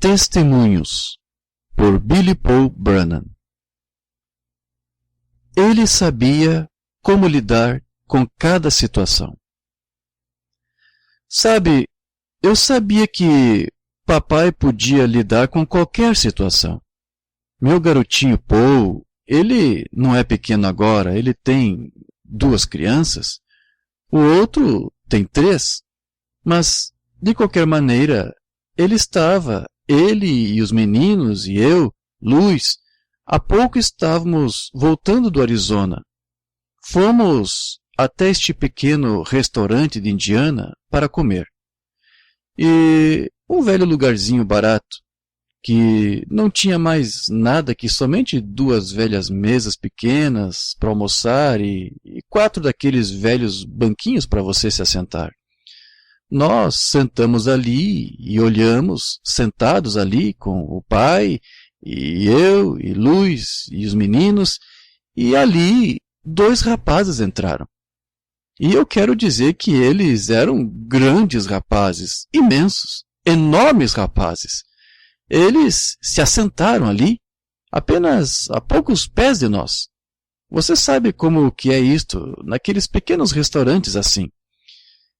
Testemunhos, por Billy Paul Brannan. Ele sabia como lidar com cada situação. Sabe, eu sabia que papai podia lidar com qualquer situação. Meu garotinho Paul, ele não é pequeno agora, ele tem 2 crianças. O outro tem 3. Mas, de qualquer maneira, ele e os meninos e eu, Luiz, há pouco estávamos voltando do Arizona. Fomos até este pequeno restaurante de Indiana para comer. E um velho lugarzinho barato, que não tinha mais nada que somente 2 velhas mesas pequenas para almoçar e 4 daqueles velhos banquinhos para você se assentar. Nós sentamos ali e olhamos, sentados ali com o pai, e eu, e Luiz, e os meninos, e ali 2 rapazes entraram. E eu quero dizer que eles eram grandes rapazes, imensos, enormes rapazes. Eles se assentaram ali, apenas a poucos pés de nós. Você sabe como que é isto, naqueles pequenos restaurantes assim.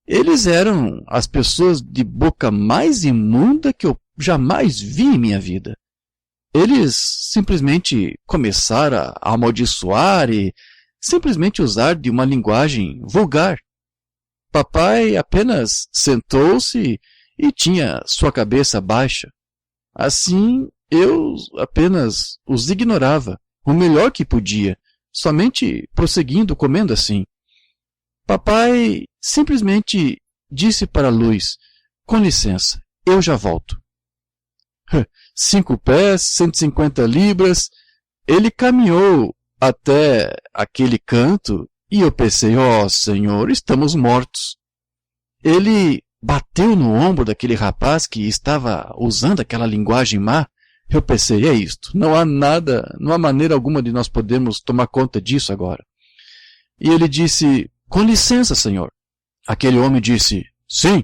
Eles eram as pessoas de boca mais imunda que eu jamais vi em minha vida. Eles simplesmente começaram a amaldiçoar e simplesmente usar de uma linguagem vulgar. Papai apenas sentou-se e tinha sua cabeça baixa. Assim, eu apenas os ignorava, o melhor que podia, somente prosseguindo comendo assim. Papai simplesmente disse para Luiz, com licença, eu já volto. 5 pés, 150 libras, ele caminhou até aquele canto e eu pensei, Senhor, estamos mortos. Ele bateu no ombro daquele rapaz que estava usando aquela linguagem má. Eu pensei, é isto, não há maneira alguma de nós podermos tomar conta disso agora. E ele disse, com licença, senhor. Aquele homem disse, sim.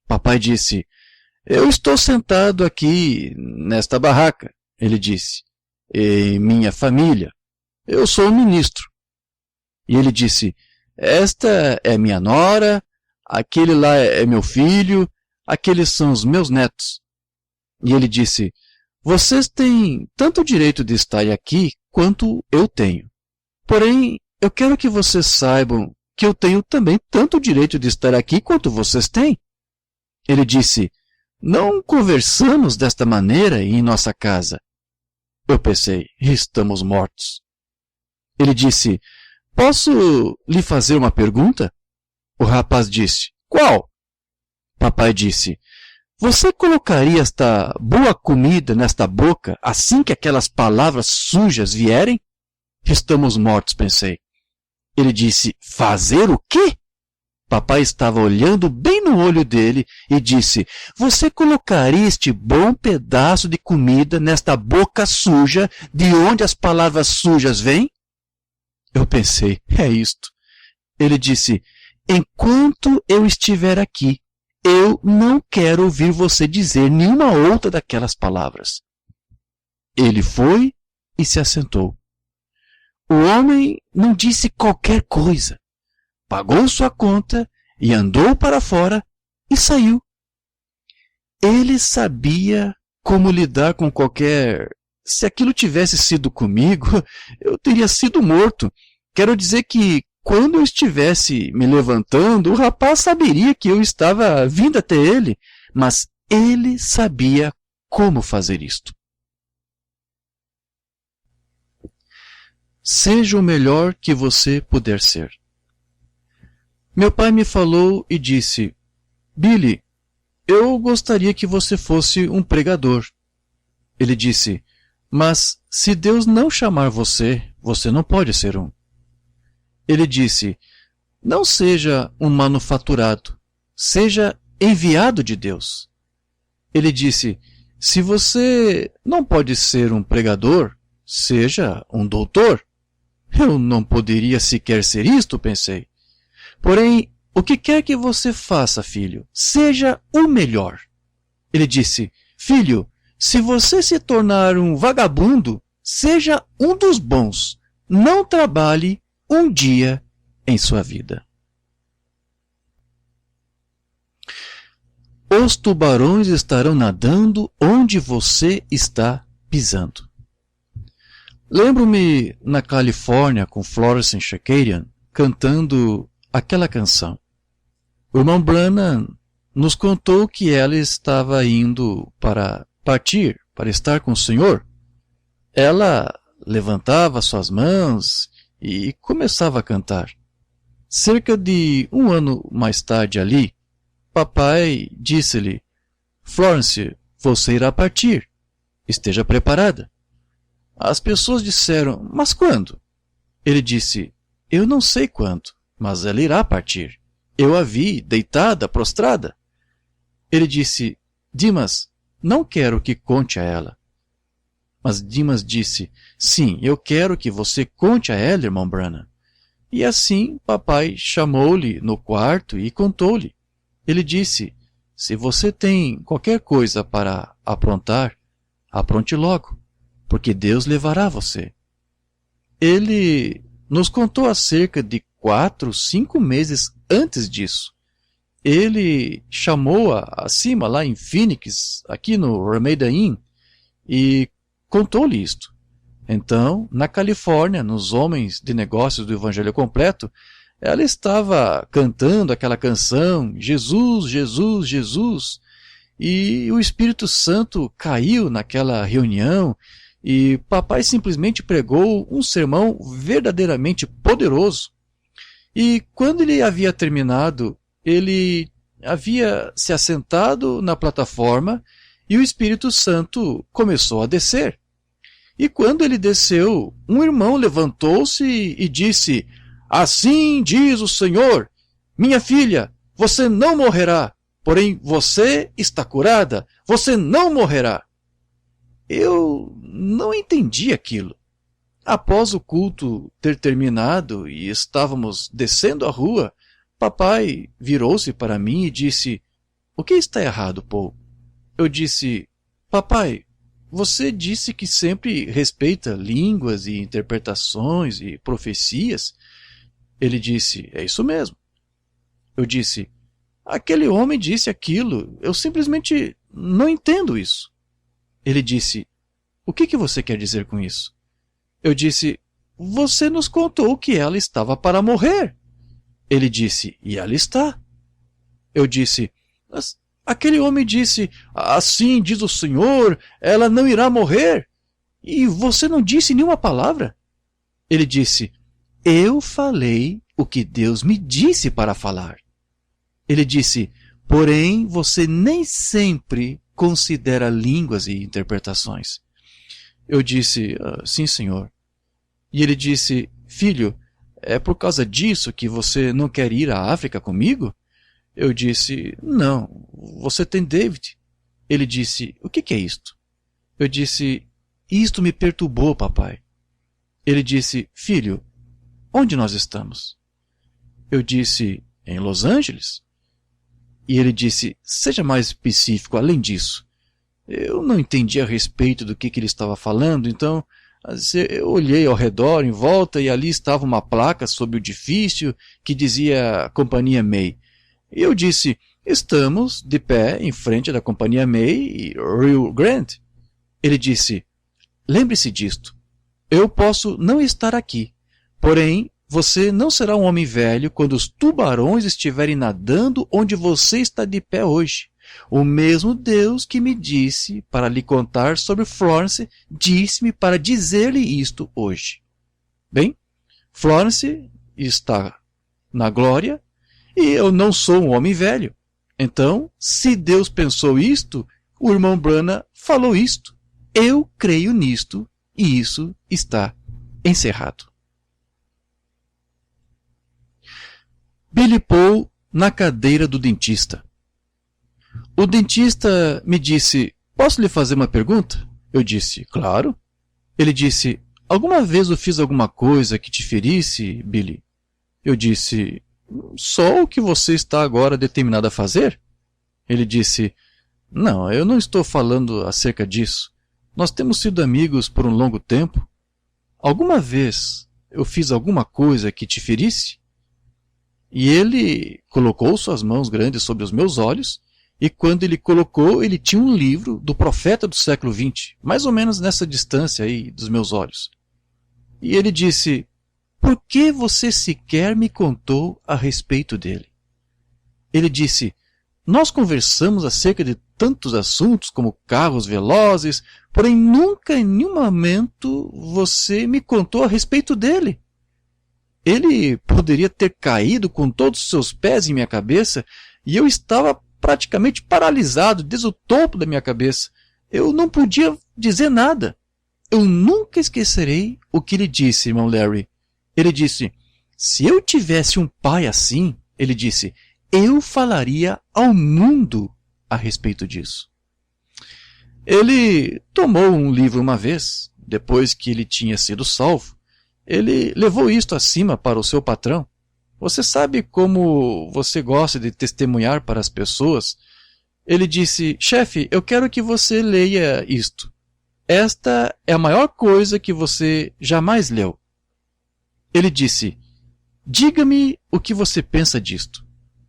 Papai disse, eu estou sentado aqui nesta barraca, ele disse, e minha família. Eu sou um ministro. E ele disse, esta é minha nora, aquele lá é meu filho, aqueles são os meus netos. E ele disse, vocês têm tanto direito de estar aqui quanto eu tenho. Porém, eu quero que vocês saibam que eu tenho também tanto direito de estar aqui quanto vocês têm. Ele disse, não conversamos desta maneira em nossa casa. Eu pensei, estamos mortos. Ele disse, posso lhe fazer uma pergunta? O rapaz disse, qual? Papai disse, você colocaria esta boa comida nesta boca assim que aquelas palavras sujas vierem? Estamos mortos, pensei. Ele disse, fazer o quê? Papai estava olhando bem no olho dele e disse, você colocaria este bom pedaço de comida nesta boca suja de onde as palavras sujas vêm? Eu pensei, é isto. Ele disse, enquanto eu estiver aqui, eu não quero ouvir você dizer nenhuma outra daquelas palavras. Ele foi e se assentou. O homem não disse qualquer coisa. Pagou sua conta e andou para fora e saiu. Ele sabia como lidar com qualquer... Se aquilo tivesse sido comigo, eu teria sido morto. Quero dizer que quando eu estivesse me levantando, o rapaz saberia que eu estava vindo até ele, mas ele sabia como fazer isto. Seja o melhor que você puder ser. Meu pai me falou e disse, Billy, eu gostaria que você fosse um pregador. Ele disse, mas se Deus não chamar você, você não pode ser um. Ele disse, não seja um manufaturado, seja enviado de Deus. Ele disse, se você não pode ser um pregador, seja um doutor. Eu não poderia sequer ser isto, pensei. Porém, o que quer que você faça, filho, seja o melhor. Ele disse, Filho, se você se tornar um vagabundo, seja um dos bons. Não trabalhe um dia em sua vida. Os tubarões estarão nadando onde você está pisando. Lembro-me na Califórnia com Florence Shakarian cantando aquela canção. O irmão Branham nos contou que ela estava indo para partir, para estar com o Senhor. Ela levantava suas mãos e começava a cantar. Cerca de um ano mais tarde ali, papai disse-lhe: Florence, você irá partir. Esteja preparada. As pessoas disseram: mas quando? Ele disse: eu não sei quando, mas ela irá partir. Eu a vi deitada, prostrada. Ele disse: Dimas, não quero que conte a ela. Mas Dimas disse: sim, eu quero que você conte a ela, irmão Branham. E assim papai chamou-lhe no quarto e contou-lhe. Ele disse: se você tem qualquer coisa para aprontar, apronte logo, porque Deus levará você. Ele nos contou há cerca de 4, 5 meses antes disso. Ele chamou-a acima, lá em Phoenix, aqui no Ramada Inn, e contou-lhe isto. Então, na Califórnia, nos Homens de Negócios do Evangelho Completo, ela estava cantando aquela canção, Jesus, Jesus, Jesus, e o Espírito Santo caiu naquela reunião, e papai simplesmente pregou um sermão verdadeiramente poderoso. E quando ele havia terminado, ele havia se assentado na plataforma e o Espírito Santo começou a descer. E quando ele desceu, um irmão levantou-se e disse: assim diz o Senhor, minha filha, você não morrerá, porém você está curada, você não morrerá. Eu não entendi aquilo. Após o culto ter terminado e estávamos descendo a rua, papai virou-se para mim e disse: o que está errado, Paul? Eu disse: papai, você disse que sempre respeita línguas e interpretações e profecias. Ele disse: é isso mesmo. Eu disse: aquele homem disse aquilo, eu simplesmente não entendo isso. Ele disse: o que você quer dizer com isso? Eu disse: você nos contou que ela estava para morrer. Ele disse: e ela está. Eu disse: mas aquele homem disse: assim diz o Senhor, ela não irá morrer. E você não disse nenhuma palavra. Ele disse: eu falei o que Deus me disse para falar. Ele disse: porém, você nem sempre considera línguas e interpretações. Eu disse: sim, senhor. E ele disse: filho, é por causa disso que você não quer ir à África comigo? Eu disse: não, você tem David. Ele disse: o que é isto? Eu disse: isto me perturbou, papai. Ele disse: filho, onde nós estamos? Eu disse: em Los Angeles. E ele disse: seja mais específico além disso. Eu não entendi a respeito do que ele estava falando, então eu olhei ao redor, em volta, e ali estava uma placa sobre o edifício que dizia Companhia May. E eu disse: estamos de pé em frente da Companhia May e Rio Grande. Ele disse: lembre-se disto, eu posso não estar aqui, porém você não será um homem velho quando os tubarões estiverem nadando onde você está de pé hoje. O mesmo Deus que me disse para lhe contar sobre Florence, disse-me para dizer-lhe isto hoje. Bem, Florence está na glória e eu não sou um homem velho. Então, se Deus pensou isto, o irmão Branham falou isto. Eu creio nisto e isso está encerrado. Billy Paul na cadeira do dentista. O dentista me disse: posso lhe fazer uma pergunta? Eu disse: claro. Ele disse: alguma vez eu fiz alguma coisa que te ferisse, Billy? Eu disse: só o que você está agora determinado a fazer? Ele disse: Não, eu não estou falando acerca disso. Nós temos sido amigos por um longo tempo. Alguma vez eu fiz alguma coisa que te ferisse? E ele colocou suas mãos grandes sobre os meus olhos, e quando ele colocou, ele tinha um livro do profeta do século XX, mais ou menos nessa distância aí dos meus olhos. E ele disse: por que você sequer me contou a respeito dele? Ele disse: nós conversamos acerca de tantos assuntos como carros velozes, porém nunca em nenhum momento você me contou a respeito dele. Ele poderia ter caído com todos os seus pés em minha cabeça e eu estava praticamente paralisado desde o topo da minha cabeça. Eu não podia dizer nada. Eu nunca esquecerei o que ele disse, irmão Larry. Ele disse: se eu tivesse um pai assim, ele disse, eu falaria ao mundo a respeito disso. Ele tomou um livro uma vez, depois que ele tinha sido salvo. Ele levou isto acima para o seu patrão. Você sabe como você gosta de testemunhar para as pessoas? Ele disse: chefe, eu quero que você leia isto. Esta é a maior coisa que você jamais leu. Ele disse: diga-me o que você pensa disto.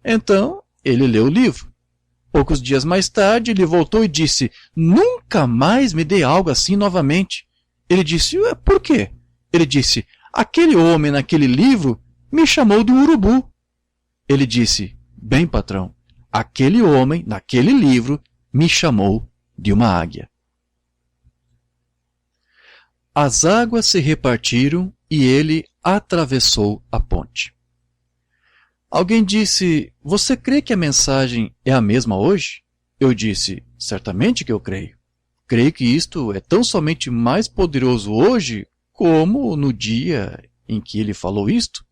Então, ele leu o livro. Poucos dias mais tarde, ele voltou e disse: nunca mais me dê algo assim novamente. Ele disse: por quê? Ele disse: aquele homem naquele livro me chamou de um urubu. Ele disse: bem, patrão, aquele homem naquele livro me chamou de uma águia. As águas se repartiram e ele atravessou a ponte. Alguém disse: você crê que a mensagem é a mesma hoje? Eu disse: certamente que eu creio. Creio que isto é tão somente mais poderoso hoje como no dia em que ele falou isto.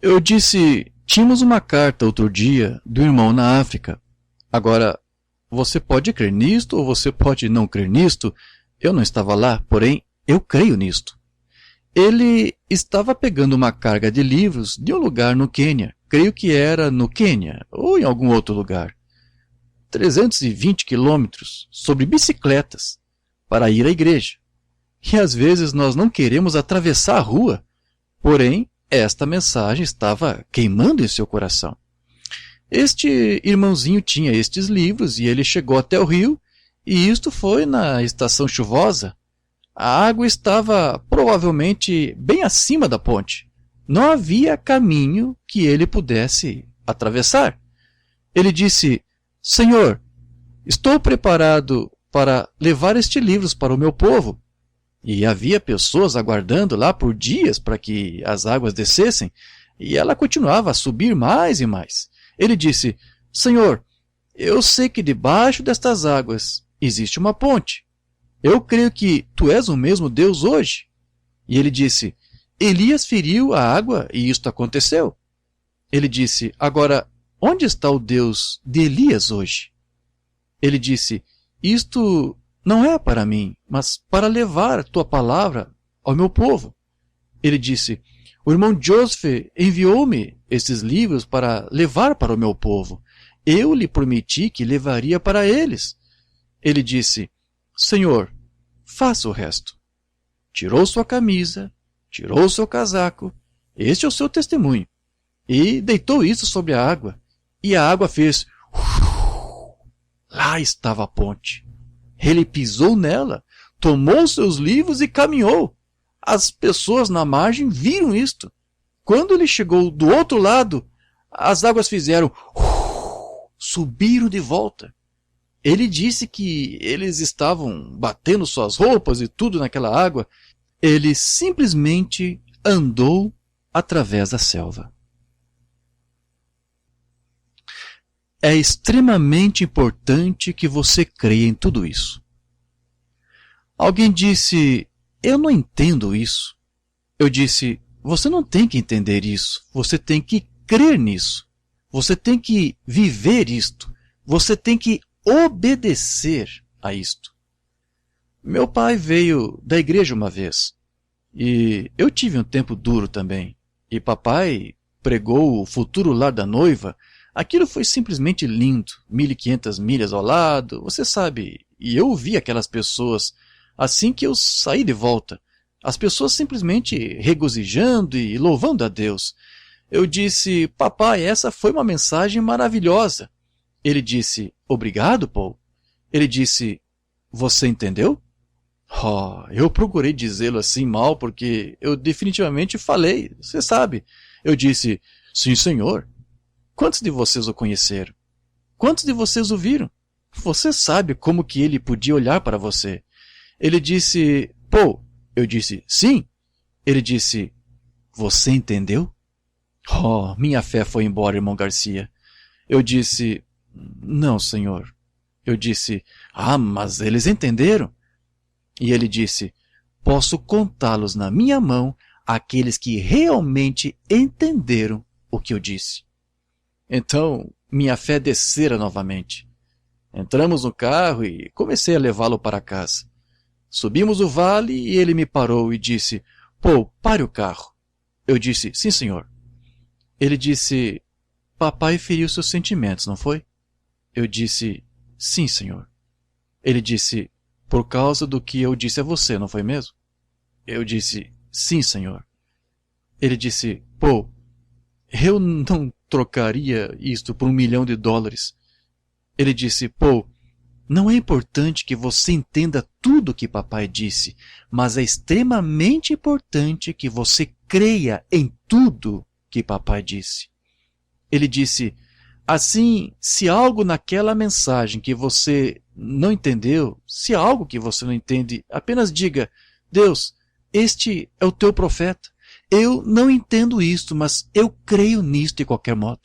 Eu disse: tínhamos uma carta outro dia do irmão na África. Agora, você pode crer nisto ou você pode não crer nisto. Eu não estava lá, porém eu creio nisto. Ele estava pegando uma carga de livros de um lugar no Quênia. Creio que era no Quênia ou em algum outro lugar. 320 quilômetros sobre bicicletas para ir à igreja. E às vezes nós não queremos atravessar a rua. Porém, esta mensagem estava queimando em seu coração. Este irmãozinho tinha estes livros e ele chegou até o rio, e isto foi na estação chuvosa. A água estava provavelmente bem acima da ponte. Não havia caminho que ele pudesse atravessar. Ele disse: Senhor, estou preparado para levar estes livros para o meu povo. E havia pessoas aguardando lá por dias para que as águas descessem, e ela continuava a subir mais e mais. Ele disse: Senhor, eu sei que debaixo destas águas existe uma ponte. Eu creio que tu és o mesmo Deus hoje. E ele disse: Elias feriu a água e isto aconteceu. Ele disse: agora, onde está o Deus de Elias hoje? Ele disse: isto não é para mim, mas para levar a tua palavra ao meu povo. Ele disse: o irmão Joseph enviou-me esses livros para levar para o meu povo. Eu lhe prometi que levaria para eles. Ele disse: Senhor, faça o resto. Tirou sua camisa, tirou seu casaco, este é o seu testemunho, e deitou isso sobre a água, e a água fez... Lá estava a ponte. Ele pisou nela, tomou seus livros e caminhou. As pessoas na margem viram isto. Quando ele chegou do outro lado, as águas fizeram... Subiram de volta. Ele disse que eles estavam batendo suas roupas e tudo naquela água. Ele simplesmente andou através da selva. É extremamente importante que você creia em tudo isso. Alguém disse: eu não entendo isso. Eu disse: você não tem que entender isso. Você tem que crer nisso. Você tem que viver isto. Você tem que obedecer a isto. Meu pai veio da igreja uma vez, e eu tive um tempo duro também, e papai pregou o futuro lar da noiva Aquilo foi simplesmente lindo, 1.500 milhas ao lado, você sabe, e eu vi aquelas pessoas assim que eu saí de volta, as pessoas simplesmente regozijando e louvando a Deus. Eu disse, papai, essa foi uma mensagem maravilhosa. Ele disse, obrigado, Paul. Ele disse, você entendeu? Oh, eu procurei dizê-lo assim mal porque eu definitivamente falei, você sabe. Eu disse, sim, senhor. Quantos de vocês o conheceram? Quantos de vocês o viram? Você sabe como que ele podia olhar para você. Ele disse, Paul. Eu disse, sim. Ele disse, você entendeu? Oh, minha fé foi embora, irmão Garcia. Eu disse, não, senhor. Eu disse, mas eles entenderam. E ele disse, posso contá-los na minha mão aqueles que realmente entenderam o que eu disse. Então, minha fé descera novamente. Entramos no carro e comecei a levá-lo para casa. Subimos o vale e ele me parou e disse, Paul, pare o carro. Eu disse, sim, senhor. Ele disse, papai feriu seus sentimentos, não foi? Eu disse, sim, senhor. Ele disse, por causa do que eu disse a você, não foi mesmo? Eu disse, sim, senhor. Ele disse, Paul, eu não trocaria isto por $1 milhão. Ele disse, Paul, não é importante que você entenda tudo o que papai disse, mas é extremamente importante que você creia em tudo que papai disse. Ele disse, assim, se algo naquela mensagem que você não entendeu, se algo que você não entende, apenas diga, Deus, este é o teu profeta. Eu não entendo isto, mas eu creio nisto de qualquer modo.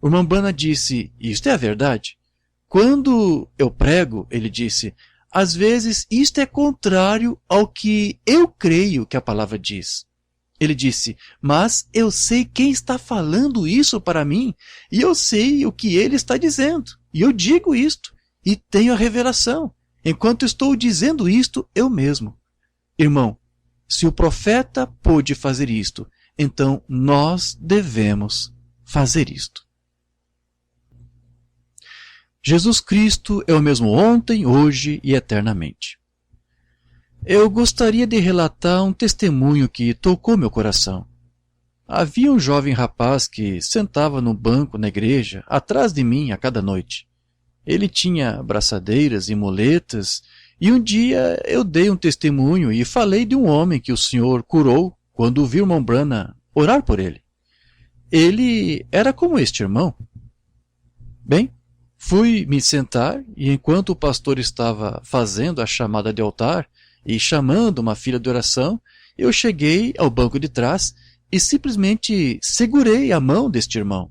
O irmão Branham disse, isto é a verdade. Quando eu prego, ele disse, às vezes isto é contrário ao que eu creio que a palavra diz. Ele disse, mas eu sei quem está falando isso para mim, e eu sei o que ele está dizendo, e eu digo isto, e tenho a revelação, enquanto estou dizendo isto eu mesmo. Irmão, se o profeta pôde fazer isto, então nós devemos fazer isto. Jesus Cristo é o mesmo ontem, hoje e eternamente. Eu gostaria de relatar um testemunho que tocou meu coração. Havia um jovem rapaz que sentava no banco na igreja, atrás de mim a cada noite. Ele tinha braçadeiras e muletas, e um dia eu dei um testemunho e falei de um homem que o Senhor curou quando vi o irmão Branham orar por ele. Ele era como este irmão. Bem, fui me sentar e enquanto o pastor estava fazendo a chamada de altar e chamando uma fila de oração, eu cheguei ao banco de trás e simplesmente segurei a mão deste irmão.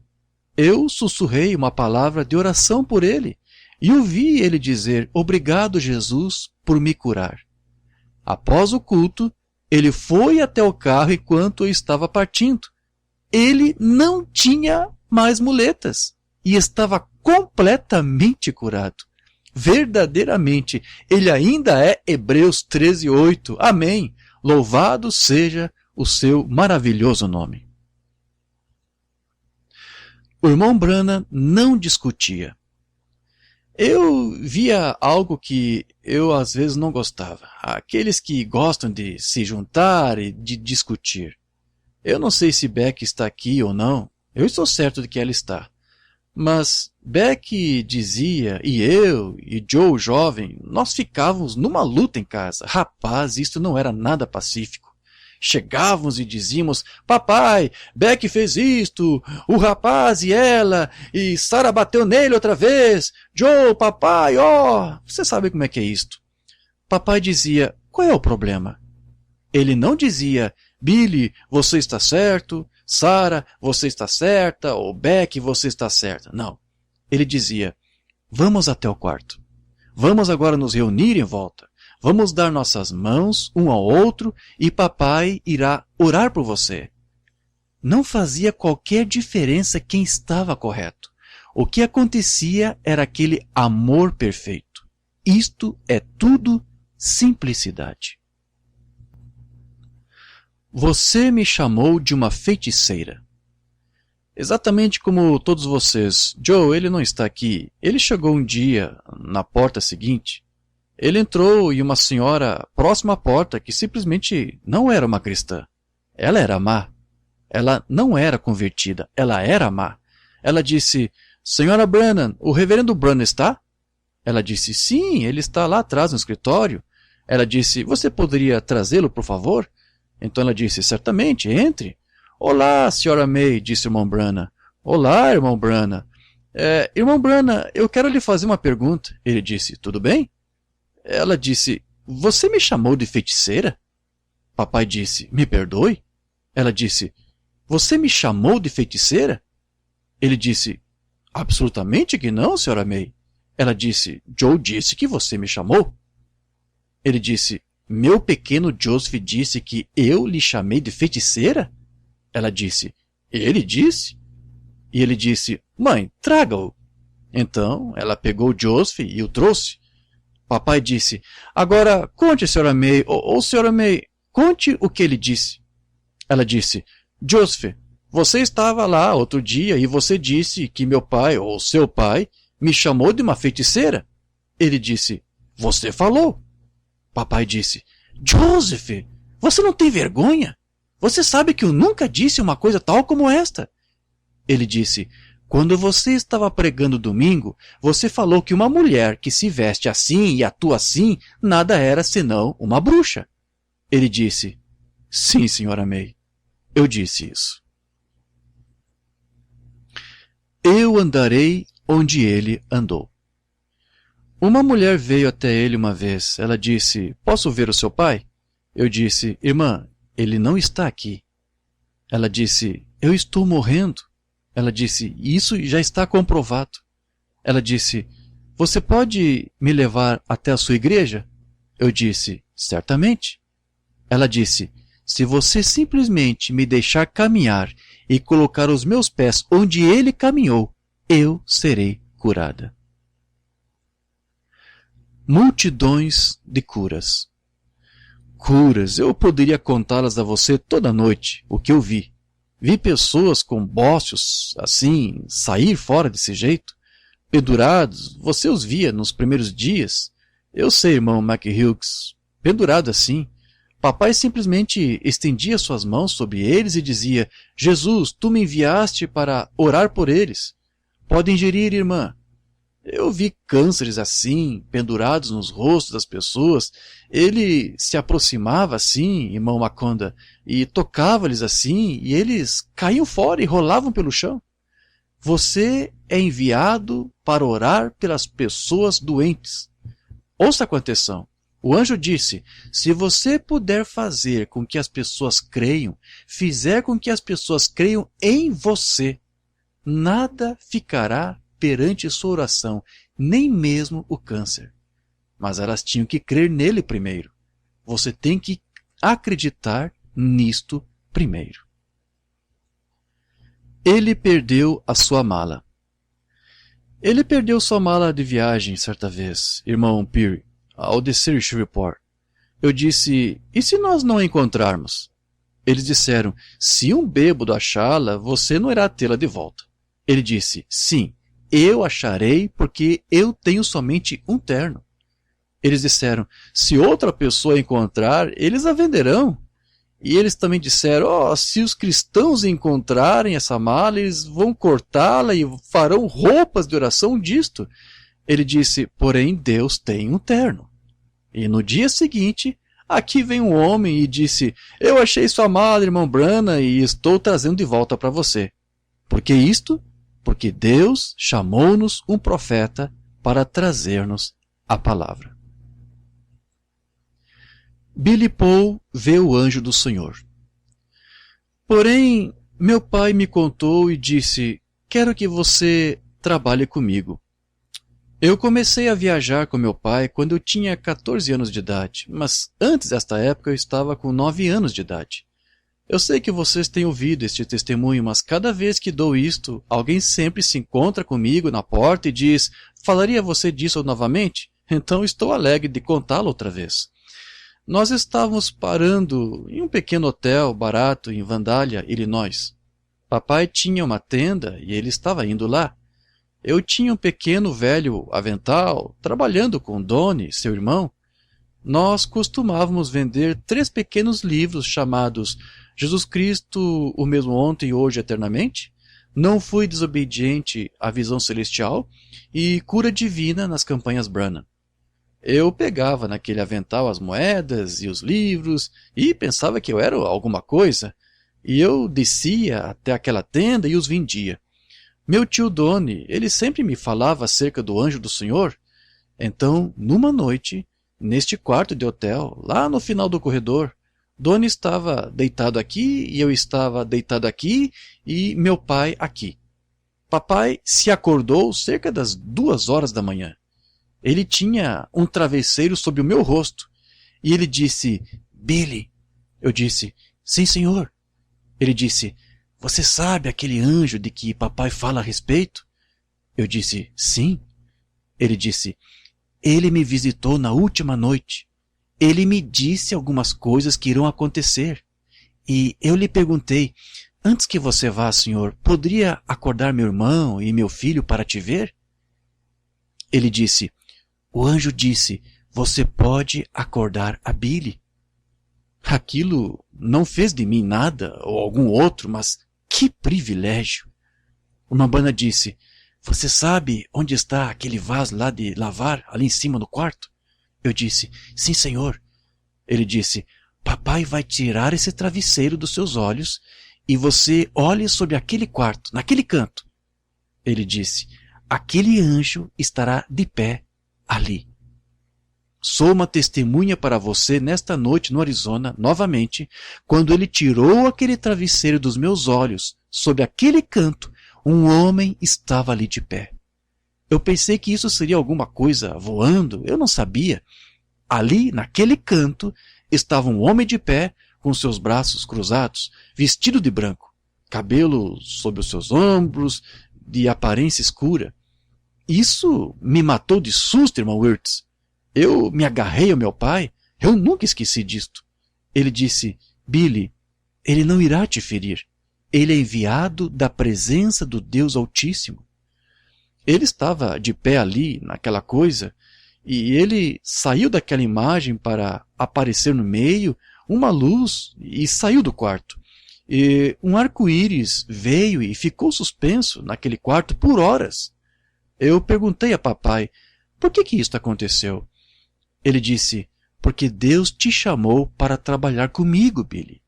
Eu sussurrei uma palavra de oração por ele e ouvi ele dizer, obrigado, Jesus, por me curar. Após o culto, ele foi até o carro enquanto eu estava partindo. Ele não tinha mais muletas e estava completamente curado. Verdadeiramente, ele ainda é Hebreus 13:8. Amém. Louvado seja o seu maravilhoso nome. O irmão Branham não discutia. Eu via algo que eu às vezes não gostava. Aqueles que gostam de se juntar e de discutir. Eu não sei se Beck está aqui ou não. Eu estou certo de que ela está. Mas Beck dizia, e eu, e Joe jovem, nós ficávamos numa luta em casa. Rapaz, isto não era nada pacífico. Chegávamos e dizíamos, papai, Beck fez isto, o rapaz e ela, e Sarah bateu nele outra vez. Joe, papai, você sabe como é que é isto. Papai dizia, qual é o problema? Ele não dizia, Billy, você está certo, Sarah, você está certa, ou Beck, você está certa. Não. Ele dizia, vamos até o quarto. Vamos agora nos reunir em volta. Vamos dar nossas mãos um ao outro e papai irá orar por você. Não fazia qualquer diferença quem estava correto. O que acontecia era aquele amor perfeito. Isto é tudo simplicidade. Você me chamou de uma feiticeira. Exatamente como todos vocês. Joe, ele não está aqui. Ele chegou um dia na porta seguinte. Ele entrou e uma senhora próxima à porta que simplesmente não era uma cristã. Ela era má. Ela não era convertida. Ela era má. Ela disse, Senhora Branham, o reverendo Branham está? Ela disse, sim, ele está lá atrás no escritório. Ela disse, você poderia trazê-lo, por favor? Então ela disse, certamente, entre. Olá, senhora May, disse o irmão Branham. Olá, irmão Branham. Irmão Branham, eu quero lhe fazer uma pergunta. Ele disse, tudo bem? Ela disse, você me chamou de feiticeira? Papai disse, me perdoe? Ela disse, você me chamou de feiticeira? Ele disse, absolutamente que não, senhora May. Ela disse, Joe disse que você me chamou. Ele disse, meu pequeno Joseph disse que eu lhe chamei de feiticeira? Ela disse, ele disse? E ele disse, mãe, traga-o. Então ela pegou Joseph e o trouxe. Papai disse, agora conte, senhora May, ou senhora May, conte o que ele disse. Ela disse, Joseph, você estava lá outro dia e você disse que meu pai, ou seu pai, me chamou de uma feiticeira. Ele disse, você falou. Papai disse, Joseph, você não tem vergonha? Você sabe que eu nunca disse uma coisa tal como esta. Ele disse, quando você estava pregando domingo, você falou que uma mulher que se veste assim e atua assim, nada era senão uma bruxa. Ele disse, sim, senhora May, eu disse isso. Eu andarei onde ele andou. Uma mulher veio até ele uma vez. Ela disse, posso ver o seu pai? Eu disse, irmã, ele não está aqui. Ela disse, eu estou morrendo. Ela disse, isso já está comprovado. Ela disse, você pode me levar até a sua igreja? Eu disse, certamente. Ela disse, se você simplesmente me deixar caminhar e colocar os meus pés onde ele caminhou, eu serei curada. Multidões de curas. Curas, eu poderia contá-las a você toda noite, o que eu vi. Vi pessoas com bócios, assim, sair fora desse jeito, pendurados, você os via nos primeiros dias. Eu sei, irmão McHughes, pendurado assim. Papai simplesmente estendia suas mãos sobre eles e dizia, Jesus, tu me enviaste para orar por eles. Pode ingerir, irmã. Eu vi cânceres assim, pendurados nos rostos das pessoas. Ele se aproximava assim, irmão Maconda, e tocava-lhes assim, e eles caíam fora e rolavam pelo chão. Você é enviado para orar pelas pessoas doentes. Ouça com atenção. O anjo disse, se você puder fazer com que as pessoas creiam, fizer com que as pessoas creiam em você, nada ficará perante sua oração, nem mesmo o câncer. Mas elas tinham que crer nele primeiro. Você tem que acreditar nisto primeiro. Ele perdeu a sua mala. Ele perdeu sua mala de viagem certa vez, irmão Peary, ao descer Shreveport. Eu disse, e se nós não a encontrarmos? Eles disseram, se um bêbado achá-la, você não irá tê-la de volta. Ele disse, sim, eu acharei porque eu tenho somente um terno. Eles disseram, se outra pessoa encontrar, eles a venderão. E eles também disseram, se os cristãos encontrarem essa mala, eles vão cortá-la e farão roupas de oração disto. Ele disse, porém Deus tem um terno. E no dia seguinte, aqui vem um homem e disse, eu achei sua mala, irmão Branham, e estou trazendo de volta para você. Por que isto? Porque Deus chamou-nos um profeta para trazer-nos a palavra. Billy Paul vê o anjo do Senhor. Porém, meu pai me contou e disse, quero que você trabalhe comigo. Eu comecei a viajar com meu pai quando eu tinha 14 anos de idade, mas antes desta época eu estava com 9 anos de idade. Eu sei que vocês têm ouvido este testemunho, mas cada vez que dou isto, alguém sempre se encontra comigo na porta e diz, falaria você disso novamente? Então estou alegre de contá-lo outra vez. Nós estávamos parando em um pequeno hotel barato em Vandalia, Illinois. Papai tinha uma tenda e ele estava indo lá. Eu tinha um pequeno velho avental, trabalhando com Donnie, seu irmão. Nós costumávamos vender 3 pequenos livros chamados Jesus Cristo, o mesmo ontem, hoje e eternamente, Não Fui Desobediente à Visão Celestial e Cura Divina nas campanhas Branham. Eu pegava naquele avental as moedas e os livros e pensava que eu era alguma coisa, e eu descia até aquela tenda e os vendia. Meu tio Donnie, ele sempre me falava acerca do anjo do Senhor. Então, numa noite, neste quarto de hotel, lá no final do corredor, Donnie estava deitado aqui e eu estava deitado aqui e meu pai aqui. Papai se acordou cerca das 2 horas da manhã. Ele tinha um travesseiro sobre o meu rosto e ele disse, Billy. Eu disse, sim, senhor. Ele disse, você sabe aquele anjo de que papai fala a respeito? Eu disse, sim. Ele disse, ele me visitou na última noite. Ele me disse algumas coisas que irão acontecer. E eu lhe perguntei, antes que você vá, senhor, poderia acordar meu irmão e meu filho para te ver? Ele disse, o anjo disse, você pode acordar a Billy. Aquilo não fez de mim nada ou algum outro, mas que privilégio! O Mambana disse, você sabe onde está aquele vaso lá de lavar, ali em cima no quarto? Eu disse, sim, senhor. Ele disse, papai vai tirar esse travesseiro dos seus olhos e você olhe sobre aquele quarto, naquele canto. Ele disse, aquele anjo estará de pé ali. Sou uma testemunha para você nesta noite no Arizona, novamente, quando ele tirou aquele travesseiro dos meus olhos, sob aquele canto, um homem estava ali de pé. Eu pensei que isso seria alguma coisa voando, eu não sabia. Ali, naquele canto, estava um homem de pé, com seus braços cruzados, vestido de branco, cabelo sobre os seus ombros, de aparência escura. Isso me matou de susto, irmão Wirtz. Eu me agarrei ao meu pai. Eu nunca esqueci disto. Ele disse, Billy, ele não irá te ferir. Ele é enviado da presença do Deus Altíssimo. Ele estava de pé ali, naquela coisa, e ele saiu daquela imagem para aparecer no meio, uma luz, e saiu do quarto. E um arco-íris veio e ficou suspenso naquele quarto por horas. Eu perguntei a papai, por que isto aconteceu? Ele disse, porque Deus te chamou para trabalhar comigo, Billy.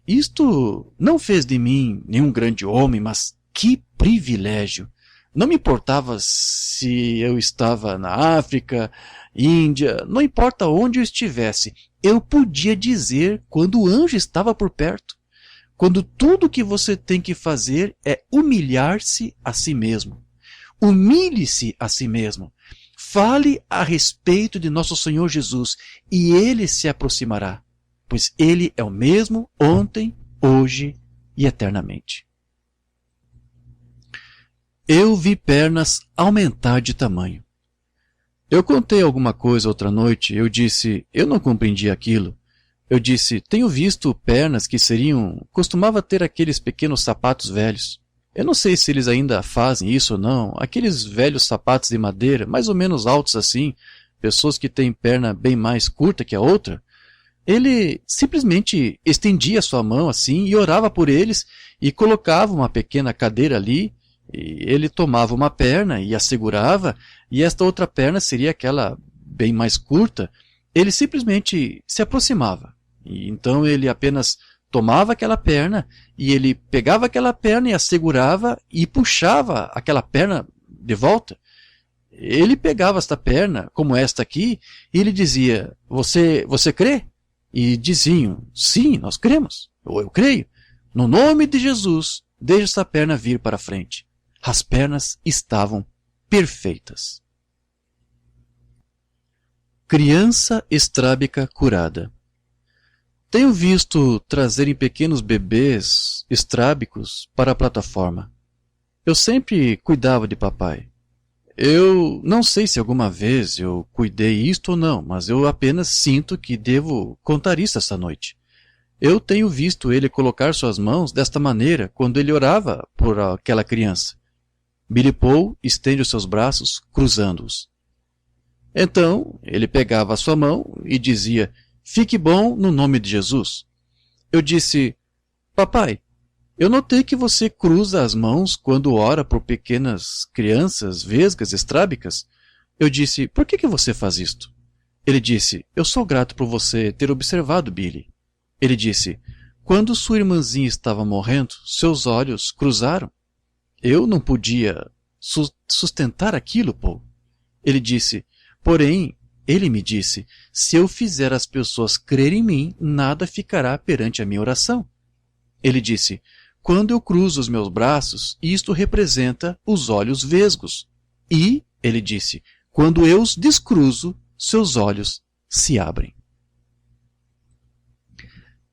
Isto não fez de mim nenhum grande homem, mas que privilégio! Não me importava se eu estava na África, Índia, não importa onde eu estivesse, eu podia dizer quando o anjo estava por perto. Quando tudo o que você tem que fazer é humilhar-se a si mesmo. Humilhe-se a si mesmo. Fale a respeito de nosso Senhor Jesus e ele se aproximará, pois ele é o mesmo ontem, hoje e eternamente. Eu vi pernas aumentar de tamanho. Eu contei alguma coisa outra noite, eu disse, eu não compreendi aquilo. Eu disse, tenho visto pernas que costumava ter aqueles pequenos sapatos velhos. Eu não sei se eles ainda fazem isso ou não, aqueles velhos sapatos de madeira, mais ou menos altos assim, pessoas que têm perna bem mais curta que a outra. Ele simplesmente estendia sua mão assim e orava por eles e colocava uma pequena cadeira ali, e ele tomava uma perna e a segurava, e esta outra perna seria aquela bem mais curta. Ele simplesmente se aproximava, e então ele apenas tomava aquela perna, e ele pegava aquela perna e a segurava e puxava aquela perna de volta. Ele pegava esta perna, como esta aqui, e ele dizia, você crê? E diziam, sim, nós cremos, ou eu creio. No nome de Jesus, deixe essa perna vir para frente. As pernas estavam perfeitas. Criança estrábica curada. Tenho visto trazerem pequenos bebês estrábicos para a plataforma. Eu sempre cuidava de papai. Eu não sei se alguma vez eu cuidei isto ou não, mas eu apenas sinto que devo contar isso esta noite. Eu tenho visto ele colocar suas mãos desta maneira quando ele orava por aquela criança. Billy Paul estende os seus braços, cruzando-os. Então, ele pegava a sua mão e dizia, fique bom no nome de Jesus. Eu disse, papai, eu notei que você cruza as mãos quando ora por pequenas crianças vesgas, estrábicas. Eu disse, por que você faz isto? Ele disse, eu sou grato por você ter observado, Billy. Ele disse, quando sua irmãzinha estava morrendo, seus olhos cruzaram. Eu não podia sustentar aquilo, Paul. Ele disse, porém, ele me disse, se eu fizer as pessoas crerem em mim, nada ficará perante a minha oração. Ele disse, quando eu cruzo os meus braços, isto representa os olhos vesgos. E, ele disse, quando eu os descruzo, seus olhos se abrem.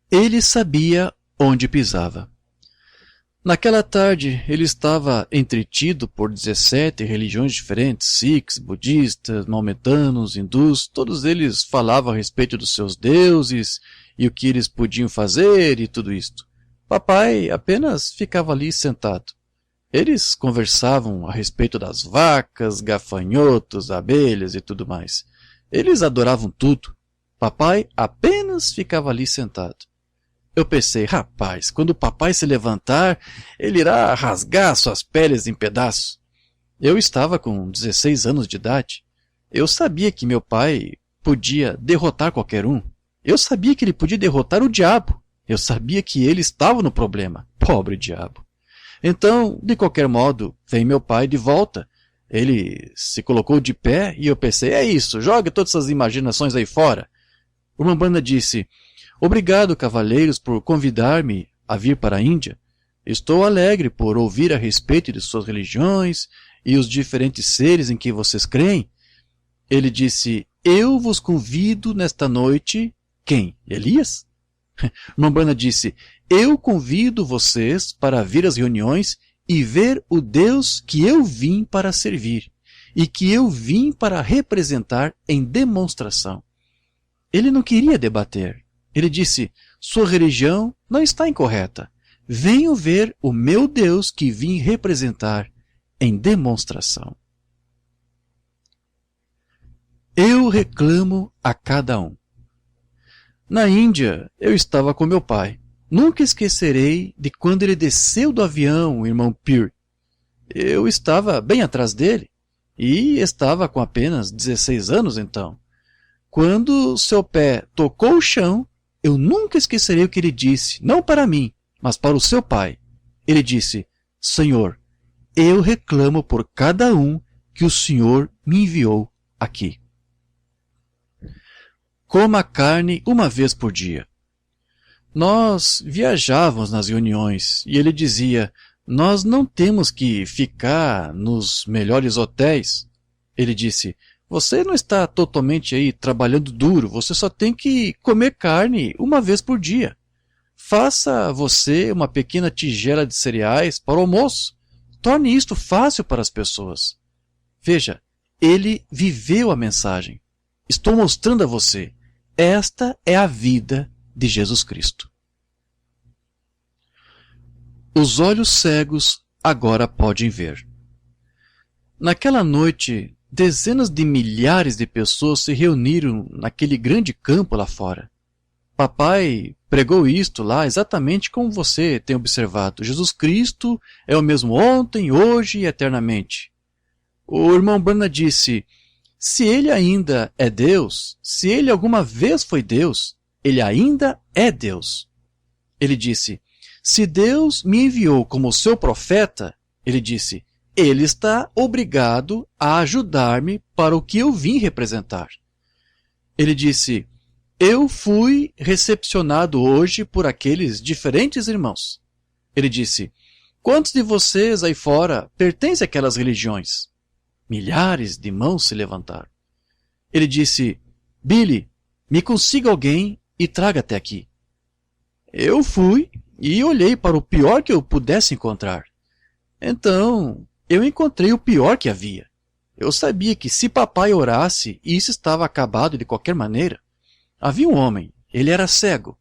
Ele sabia onde pisava. Naquela tarde, ele estava entretido por 17 religiões diferentes, sikhs, budistas, maometanos, hindus, todos eles falavam a respeito dos seus deuses e o que eles podiam fazer e tudo isto. Papai apenas ficava ali sentado. Eles conversavam a respeito das vacas, gafanhotos, abelhas e tudo mais. Eles adoravam tudo. Papai apenas ficava ali sentado. Eu pensei, rapaz, quando o papai se levantar, ele irá rasgar suas peles em pedaços. Eu estava com 16 anos de idade. Eu sabia que meu pai podia derrotar qualquer um. Eu sabia que ele podia derrotar o diabo. Eu sabia que ele estava no problema. Pobre diabo. Então, de qualquer modo, vem meu pai de volta. Ele se colocou de pé e eu pensei, é isso, jogue todas essas imaginações aí fora. O Umbanda disse, obrigado, cavaleiros, por convidar-me a vir para a Índia. Estou alegre por ouvir a respeito de suas religiões e os diferentes seres em que vocês creem. Ele disse, eu vos convido nesta noite... Quem? Elias? O Umbanda disse, eu convido vocês para vir às reuniões e ver o Deus que eu vim para servir e que eu vim para representar em demonstração. Ele não queria debater. Ele disse, sua religião não está incorreta. Venham ver o meu Deus que vim representar em demonstração. Eu reclamo a cada um. Na Índia, eu estava com meu pai. Nunca esquecerei de quando ele desceu do avião, o irmão Peer. Eu estava bem atrás dele e estava com apenas 16 anos então. Quando seu pé tocou o chão, eu nunca esquecerei o que ele disse, não para mim, mas para o seu pai. Ele disse, Senhor, eu reclamo por cada um que o Senhor me enviou aqui. Coma carne uma vez por dia. Nós viajávamos nas reuniões e ele dizia, nós não temos que ficar nos melhores hotéis. Ele disse, você não está totalmente aí trabalhando duro, você só tem que comer carne uma vez por dia. Faça você uma pequena tigela de cereais para o almoço. Torne isto fácil para as pessoas. Veja, ele viveu a mensagem. Estou mostrando a você. Esta é a vida de Jesus Cristo. Os olhos cegos agora podem ver. Naquela noite, dezenas de milhares de pessoas se reuniram naquele grande campo lá fora. Papai pregou isto lá exatamente como você tem observado. Jesus Cristo é o mesmo ontem, hoje e eternamente. O irmão Brana disse, se ele ainda é Deus, se ele alguma vez foi Deus, ele ainda é Deus. Ele disse, se Deus me enviou como seu profeta, ele disse, ele está obrigado a ajudar-me para o que eu vim representar. Ele disse, eu fui recepcionado hoje por aqueles diferentes irmãos. Ele disse, quantos de vocês aí fora pertencem àquelas religiões? Milhares de mãos se levantaram. Ele disse, Billy, me consiga alguém e traga até aqui. Eu fui e olhei para o pior que eu pudesse encontrar. Então, eu encontrei o pior que havia. Eu sabia que se papai orasse, isso estava acabado de qualquer maneira. Havia um homem, ele era cego.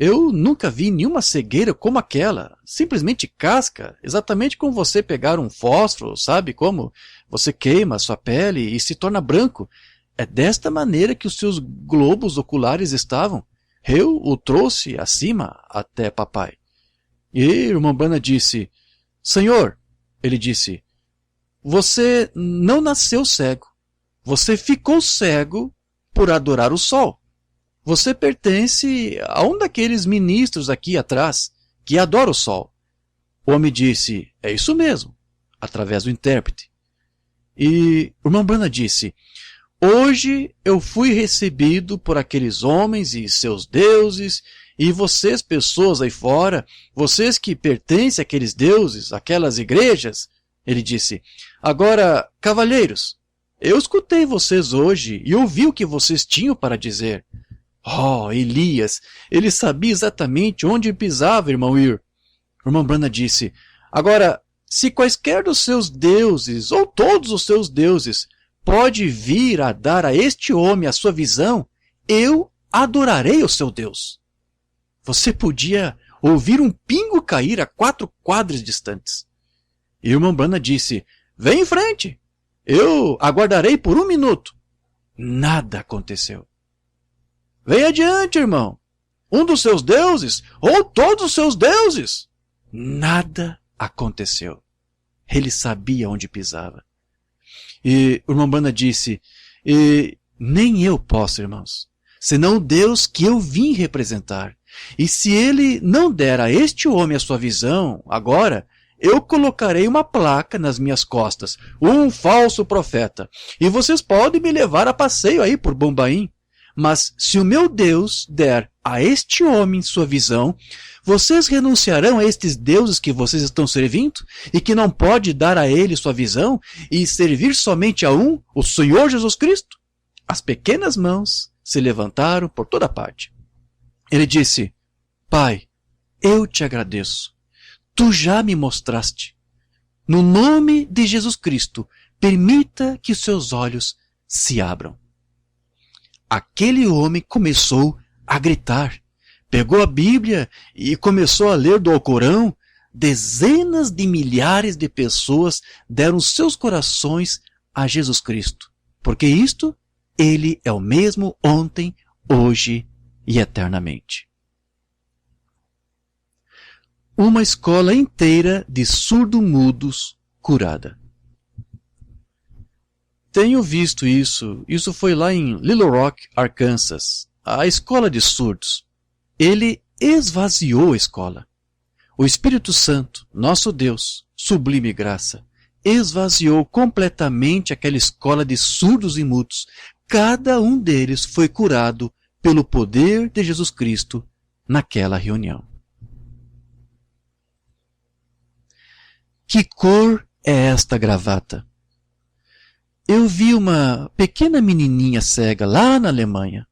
Eu nunca vi nenhuma cegueira como aquela, simplesmente casca, exatamente como você pegar um fósforo, sabe como? Você queima a sua pele e se torna branco. É desta maneira que os seus globos oculares estavam. Eu o trouxe acima até papai. E irmã Branham disse, Senhor, ele disse, você não nasceu cego. Você ficou cego por adorar o sol. Você pertence a um daqueles ministros aqui atrás que adora o sol. O homem disse, é isso mesmo, através do intérprete. E o irmão Branham disse, hoje eu fui recebido por aqueles homens e seus deuses, e vocês, pessoas aí fora, vocês que pertencem àqueles deuses, àquelas igrejas, ele disse, agora, cavalheiros, eu escutei vocês hoje e ouvi o que vocês tinham para dizer. Oh, Elias, ele sabia exatamente onde pisava, irmão Ir. O irmão Branham disse, agora, se quaisquer dos seus deuses, ou todos os seus deuses, pode vir a dar a este homem a sua visão, eu adorarei o seu Deus. Você podia ouvir um pingo cair a 4 quadras distantes. E o irmão Branham disse, vem em frente, eu aguardarei por 1 minuto. Nada aconteceu. Vem adiante, irmão. Um dos seus deuses, ou todos os seus deuses. Nada aconteceu. Ele sabia onde pisava. E o irmão Branham disse, nem eu posso, irmãos, senão o Deus que eu vim representar. E se ele não der a este homem a sua visão, agora, eu colocarei uma placa nas minhas costas, um falso profeta. E vocês podem me levar a passeio aí por Bombaim. Mas se o meu Deus der a este homem sua visão, vocês renunciarão a estes deuses que vocês estão servindo e que não pode dar a ele sua visão e servir somente a um, o Senhor Jesus Cristo? As pequenas mãos se levantaram por toda parte. Ele disse, Pai, eu te agradeço. Tu já me mostraste. No nome de Jesus Cristo, permita que os seus olhos se abram. Aquele homem começou a gritar. Pegou a Bíblia e começou a ler do Alcorão. Dezenas de milhares de pessoas deram seus corações a Jesus Cristo. Porque isto, ele é o mesmo ontem, hoje e eternamente. Uma escola inteira de surdo-mudos curada. Tenho visto isso. Isso foi lá em Little Rock, Arkansas. A escola de surdos. Ele esvaziou a escola. O Espírito Santo, nosso Deus, sublime graça, esvaziou completamente aquela escola de surdos e mudos. Cada um deles foi curado pelo poder de Jesus Cristo naquela reunião. Que cor é esta gravata? Eu vi uma pequena menininha cega lá na Alemanha.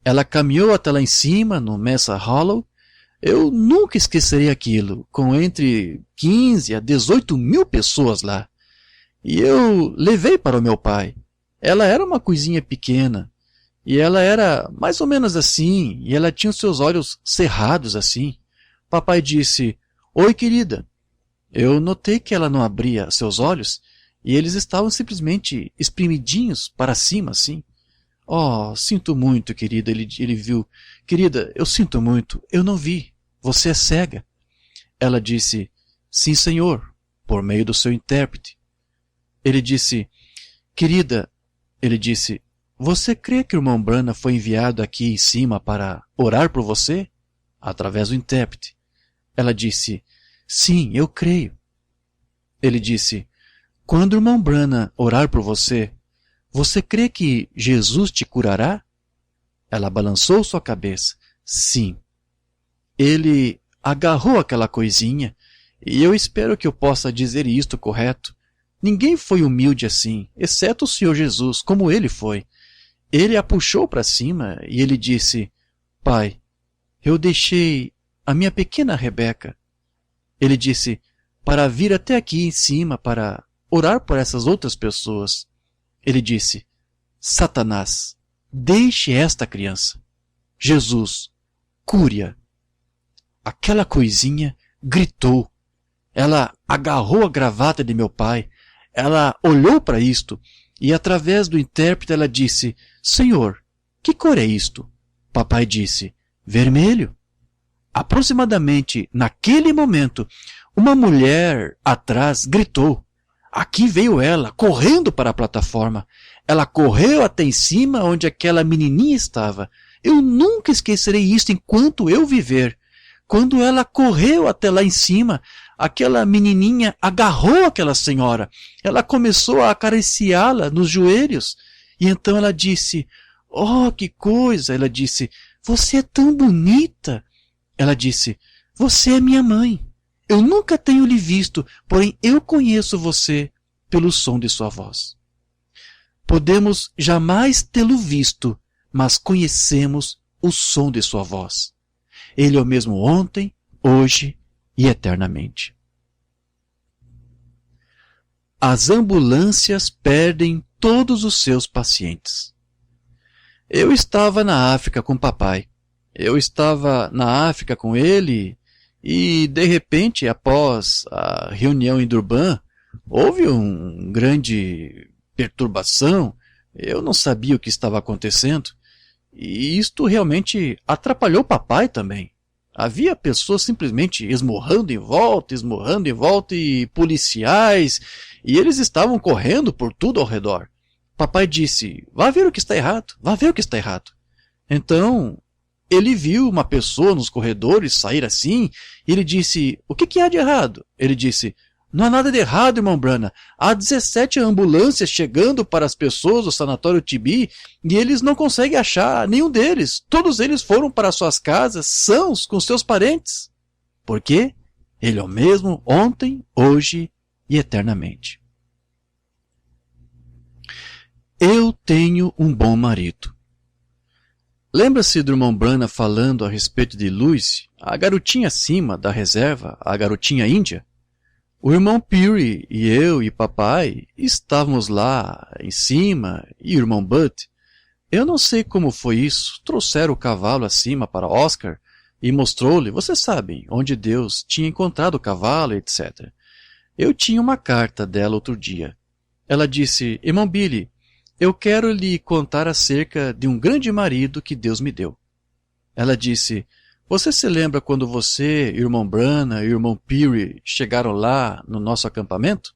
Ela caminhou até lá em cima, no Mesa Hollow. Eu nunca esquecerei aquilo, com entre 15 a 18 mil pessoas lá. E eu levei para o meu pai. Ela era uma coisinha pequena, e ela era mais ou menos assim, e ela tinha os seus olhos cerrados assim. Papai disse, oi querida. Eu notei que ela não abria seus olhos, e eles estavam simplesmente espremidinhos para cima assim. Oh, sinto muito, querida, ele viu. Querida, eu sinto muito, eu não vi. Você é cega. Ela disse, sim, senhor, por meio do seu intérprete. Ele disse, querida, ele disse, você crê que o irmão Branham foi enviado aqui em cima para orar por você? Através do intérprete. Ela disse, sim, eu creio. Ele disse, quando o irmão Branham orar por você, você crê que Jesus te curará? Ela balançou sua cabeça. Sim. Ele agarrou aquela coisinha, e eu espero que eu possa dizer isto correto. Ninguém foi humilde assim, exceto o Senhor Jesus, como ele foi. Ele a puxou para cima e ele disse, Pai, eu deixei a minha pequena Rebeca. Ele disse, para vir até aqui em cima para orar por essas outras pessoas. Ele disse, Satanás, deixe esta criança. Jesus, cure-a aquela coisinha gritou. Ela agarrou a gravata de meu pai. Ela olhou para isto e, através do intérprete, ela disse: Senhor, que cor é isto? Papai disse: vermelho. Aproximadamente naquele momento, uma mulher atrás gritou. Aqui veio ela, correndo para a plataforma. Ela correu até em cima onde aquela menininha estava. Eu nunca esquecerei isso enquanto eu viver. Quando ela correu até lá em cima, aquela menininha agarrou aquela senhora. Ela começou a acariciá-la nos joelhos. E então ela disse: oh, que coisa! Ela disse: você é tão bonita! Ela disse: você é minha mãe. Eu nunca tenho lhe visto, porém eu conheço você pelo som de sua voz. Podemos jamais tê-lo visto, mas conhecemos o som de sua voz. Ele é o mesmo ontem, hoje e eternamente. As ambulâncias perdem todos os seus pacientes. Eu estava na África com papai. Eu estava na África com ele e, de repente, após a reunião em Durban, houve uma grande perturbação. Eu não sabia o que estava acontecendo. E isto realmente atrapalhou papai também. Havia pessoas simplesmente esmurrando em volta, e policiais, e eles estavam correndo por tudo ao redor. Papai disse: vá ver o que está errado, vá ver o que está errado. Então, ele viu uma pessoa nos corredores sair assim, e ele disse: o que há de errado? Ele disse: não há nada de errado, irmão Brana. Há 17 ambulâncias chegando para as pessoas do sanatório Tibi e eles não conseguem achar nenhum deles. Todos eles foram para suas casas, sãos, com seus parentes. Por quê? Ele é o mesmo ontem, hoje e eternamente. Eu tenho um bom marido. Lembra-se do irmão Brana falando a respeito de Lucy, a garotinha acima da reserva, a garotinha índia? O irmão Peary e eu e papai estávamos lá em cima e o irmão Bud. Eu não sei como foi isso. Trouxeram o cavalo acima para Oscar e mostrou-lhe, vocês sabem, onde Deus tinha encontrado o cavalo, etc. Eu tinha uma carta dela outro dia. Ela disse: irmão Billy, eu quero lhe contar acerca de um grande marido que Deus me deu. Ela disse: você se lembra quando você, irmão Brana e irmão Peary chegaram lá no nosso acampamento?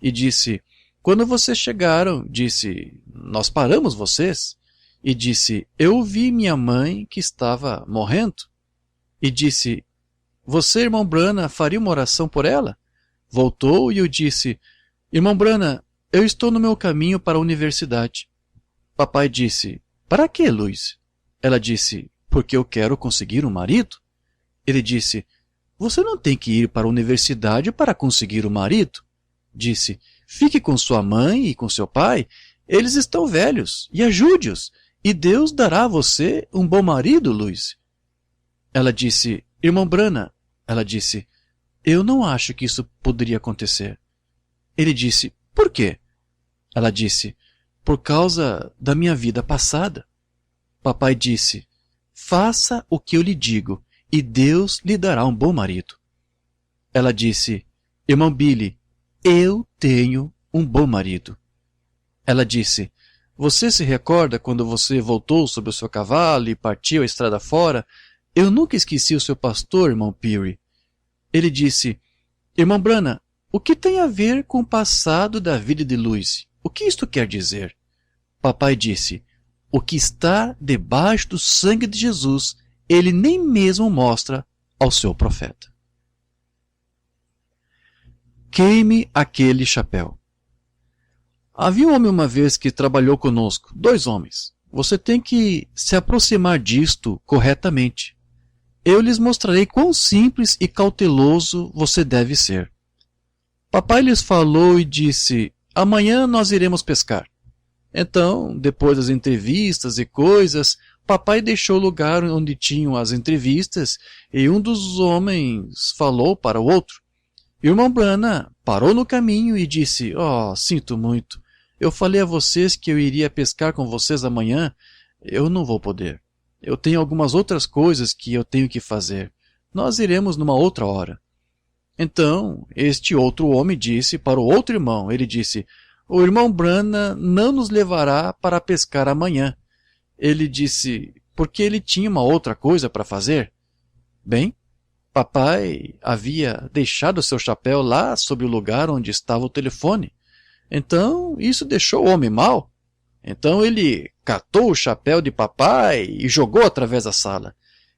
E disse: quando vocês chegaram, disse, nós paramos vocês. E disse: eu vi minha mãe que estava morrendo. E disse: você, irmão Brana, faria uma oração por ela? Voltou e eu disse: irmão Brana, eu estou no meu caminho para a universidade. Papai disse: para quê, Luiz? Ela disse: porque eu quero conseguir um marido. Ele disse: você não tem que ir para a universidade para conseguir um marido. Disse: fique com sua mãe e com seu pai. Eles estão velhos e ajude-os. E Deus dará a você um bom marido, Luiz. Ela disse: irmão Brana. Ela disse: eu não acho que isso poderia acontecer. Ele disse: por quê? Ela disse: por causa da minha vida passada. Papai disse: faça o que eu lhe digo, e Deus lhe dará um bom marido. Ela disse: irmão Billy, eu tenho um bom marido. Ela disse: você se recorda quando você voltou sobre o seu cavalo e partiu a estrada fora? Eu nunca esqueci o seu pastor, irmão Peary. Ele disse: irmão Brana, o que tem a ver com o passado da vida de Lucy? O que isto quer dizer? Papai disse: o que está debaixo do sangue de Jesus, ele nem mesmo mostra ao seu profeta. Queime aquele chapéu. Havia um homem uma vez que trabalhou conosco, 2 homens. Você tem que se aproximar disto corretamente. Eu lhes mostrarei quão simples e cauteloso você deve ser. Papai lhes falou e disse: amanhã nós iremos pescar. Então, depois das entrevistas e coisas, papai deixou o lugar onde tinham as entrevistas e um dos homens falou para o outro. Irmão Brana parou no caminho e disse: oh, sinto muito. Eu falei a vocês que eu iria pescar com vocês amanhã. Eu não vou poder. Eu tenho algumas outras coisas que eu tenho que fazer. nós iremos numa outra hora. Então, este outro homem disse para o outro irmão, ele disse, o irmão Branham não nos levará para pescar amanhã. Ele disse, porque ele tinha uma outra coisa para fazer. Bem, papai havia deixado seu chapéu lá sobre o lugar onde estava o telefone. Então, isso deixou o homem mal. Então ele catou o chapéu de papai e jogou através da sala.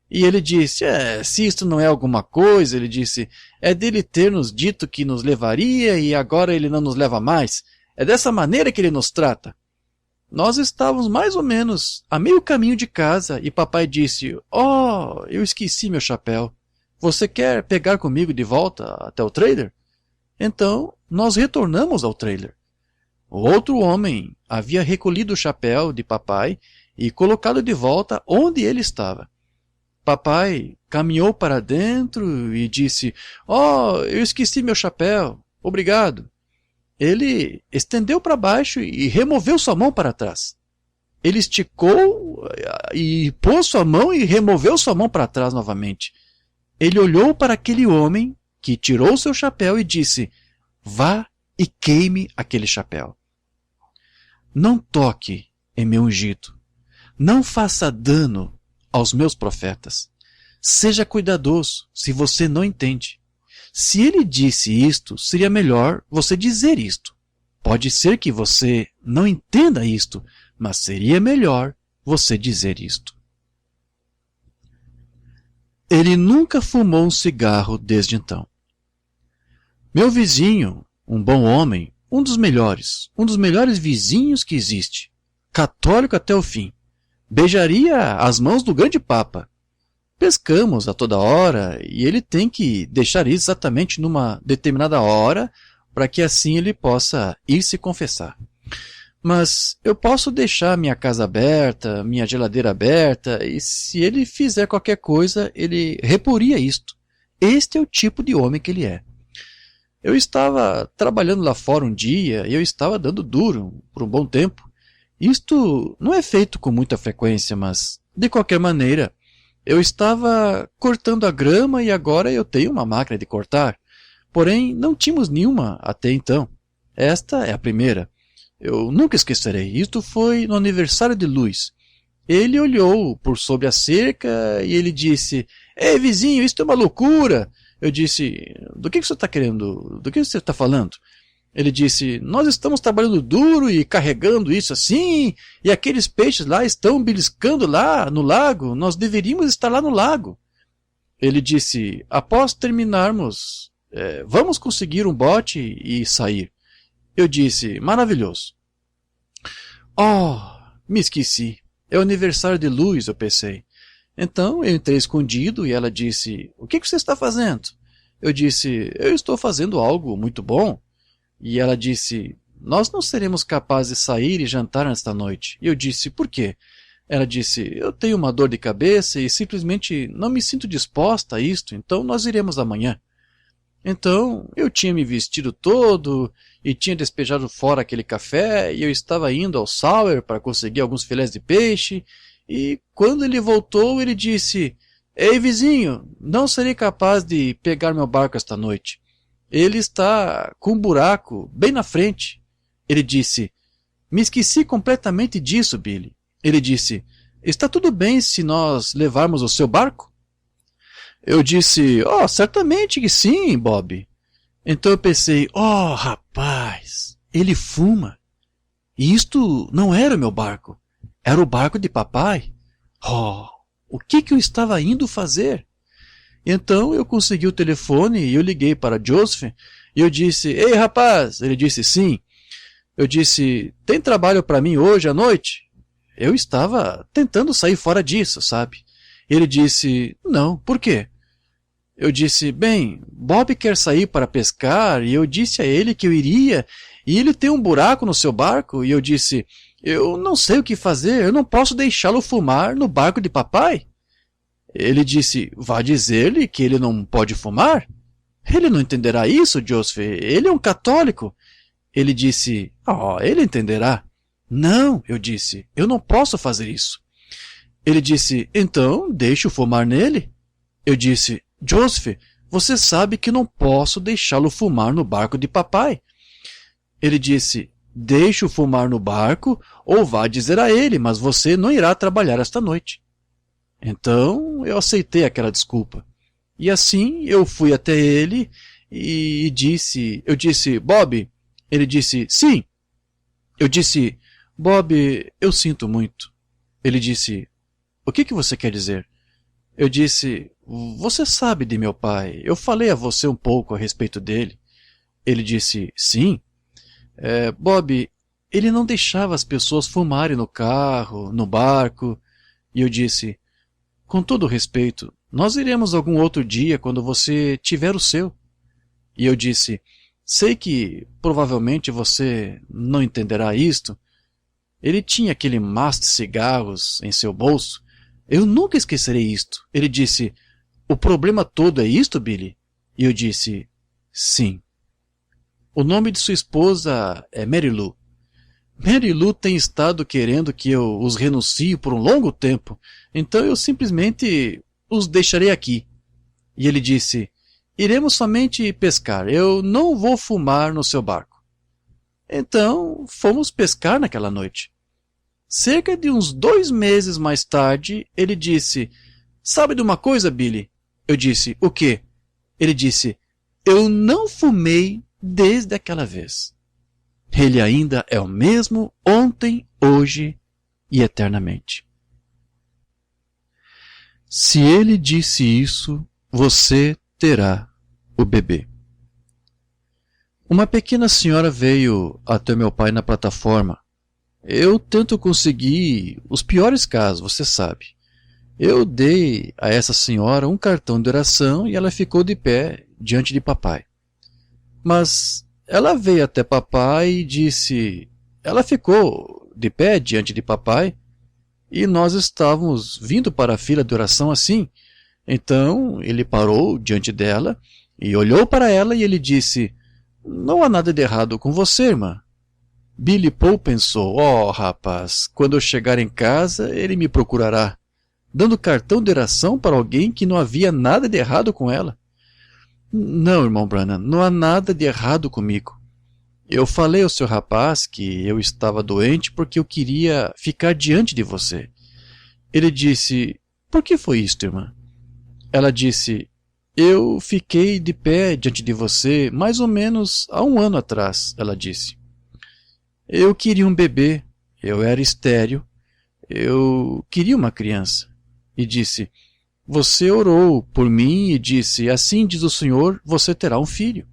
E ele disse, se isto não é alguma coisa, ele disse, é dele ter nos dito que nos levaria e agora ele não nos leva mais. É dessa maneira que ele nos trata. Nós estávamos mais ou menos a meio caminho de casa e papai disse, eu esqueci meu chapéu. Você quer pegar comigo de volta até o trailer? Então, nós retornamos ao trailer. O outro homem havia recolhido o chapéu de papai e colocado de volta onde ele estava. Papai caminhou para dentro e disse, eu esqueci meu chapéu, obrigado. Ele estendeu para baixo e removeu sua mão para trás. Ele esticou e pôs sua mão e removeu sua mão para trás novamente. Ele olhou para aquele homem que tirou seu chapéu e disse, vá e queime aquele chapéu. Não toque em meu ungido. Não faça dano aos meus profetas. Seja cuidadoso se você não entende. Se ele disse isto, seria melhor você dizer isto. Pode ser que você não entenda isto, mas seria melhor você dizer isto. Ele nunca fumou um cigarro desde então. Meu vizinho, um bom homem, um dos melhores vizinhos que existe, católico até o fim, beijaria as mãos do grande Papa. Pescamos a toda hora e ele tem que deixar isso exatamente numa determinada hora para que assim ele possa ir se confessar. Mas eu posso deixar minha casa aberta, minha geladeira aberta e se ele fizer qualquer coisa, ele reporia isto. Este é o tipo de homem que ele é. Eu estava trabalhando lá fora um dia e eu estava dando duro por um bom tempo. Isto não é feito com muita frequência, mas de qualquer maneira, eu estava cortando a grama e agora eu tenho uma máquina de cortar. Porém, não tínhamos nenhuma até então. Esta é a primeira. Eu nunca esquecerei. Isto foi no aniversário de Luiz. Ele olhou por sobre a cerca e ele disse, ei vizinho, isto é uma loucura. Eu disse, do que você está querendo? Do que você está falando? Ele disse, nós estamos trabalhando duro e carregando isso assim, e aqueles peixes lá estão beliscando lá no lago, nós deveríamos estar lá no lago. Ele disse, após terminarmos, vamos conseguir um bote e sair. Eu disse, maravilhoso. Me esqueci, é o aniversário de Luz, eu pensei. Então eu entrei escondido e ela disse, o que você está fazendo? Eu disse, eu estou fazendo algo muito bom. E ela disse, nós não seremos capazes de sair e jantar nesta noite. E eu disse, por quê? Ela disse, eu tenho uma dor de cabeça e simplesmente não me sinto disposta a isto, então nós iremos amanhã. Então eu tinha me vestido todo e tinha despejado fora aquele café e eu estava indo ao Sauer para conseguir alguns filés de peixe e quando ele voltou ele disse, ei vizinho, não serei capaz de pegar meu barco esta noite. Ele está com um buraco bem na frente. Ele disse, me esqueci completamente disso, Billy. Ele disse, está tudo bem se nós levarmos o seu barco? Eu disse, certamente que sim, Bob. Então eu pensei, rapaz, ele fuma. E isto não era o meu barco, era o barco de papai. O que eu estava indo fazer? Então eu consegui o telefone e eu liguei para Joseph e eu disse, ei rapaz, ele disse sim. Eu disse, tem trabalho para mim hoje à noite? Eu estava tentando sair fora disso, sabe? Ele disse, não, por quê? Eu disse, bem, Bob quer sair para pescar e eu disse a ele que eu iria e ele tem um buraco no seu barco e eu disse, eu não sei o que fazer, eu não posso deixá-lo fumar no barco de papai. Ele disse, vá dizer-lhe que ele não pode fumar? Ele não entenderá isso, Joseph, ele é um católico. Ele disse, ele entenderá. Não, eu disse, eu não posso fazer isso. Ele disse, então deixe-o fumar nele. Eu disse, Joseph, você sabe que não posso deixá-lo fumar no barco de papai. Ele disse, deixe-o fumar no barco ou vá dizer a ele, mas você não irá trabalhar esta noite. Então eu aceitei aquela desculpa. E assim eu fui até ele e eu disse, Bob. Ele disse, sim. Eu disse, Bob, eu sinto muito. Ele disse, o que você quer dizer? Eu disse, você sabe de meu pai, eu falei a você um pouco a respeito dele. Ele disse, sim. Bob, ele não deixava as pessoas fumarem no carro, no barco. E eu disse, com todo respeito, nós iremos algum outro dia quando você tiver o seu. E eu disse, sei que provavelmente você não entenderá isto. Ele tinha aquele maço de cigarros em seu bolso. Eu nunca esquecerei isto. Ele disse, o problema todo é isto, Billy? E eu disse, sim. O nome de sua esposa é Mary Lou. Mary Lou tem estado querendo que eu os renuncie por um longo tempo, então eu simplesmente os deixarei aqui. E ele disse, iremos somente pescar, eu não vou fumar no seu barco. Então fomos pescar naquela noite. Cerca de uns 2 meses mais tarde, ele disse, sabe de uma coisa, Billy? Eu disse, o quê? Ele disse, eu não fumei desde aquela vez. Ele ainda é o mesmo ontem, hoje e eternamente. Se ele disse isso, você terá o bebê. Uma pequena senhora veio até meu pai na plataforma. Eu tento conseguir os piores casos, você sabe. Eu dei a essa senhora um cartão de oração e ela ficou de pé diante de papai. Mas ela veio até papai e disse... Ela ficou de pé diante de papai e nós estávamos vindo para a fila de oração assim. Então ele parou diante dela e olhou para ela e ele disse... Não há nada de errado com você, irmã. Billy Paul pensou, rapaz, quando eu chegar em casa, ele me procurará, dando cartão de oração para alguém que não havia nada de errado com ela. Não, irmão Branham, não há nada de errado comigo. Eu falei ao seu rapaz que eu estava doente porque eu queria ficar diante de você. Ele disse, por que foi isto, irmã? Ela disse, eu fiquei de pé diante de você mais ou menos há 1 ano atrás, ela disse. Eu queria um bebê, eu era estéril, eu queria uma criança. E disse, você orou por mim e disse, assim diz o Senhor, você terá um filho.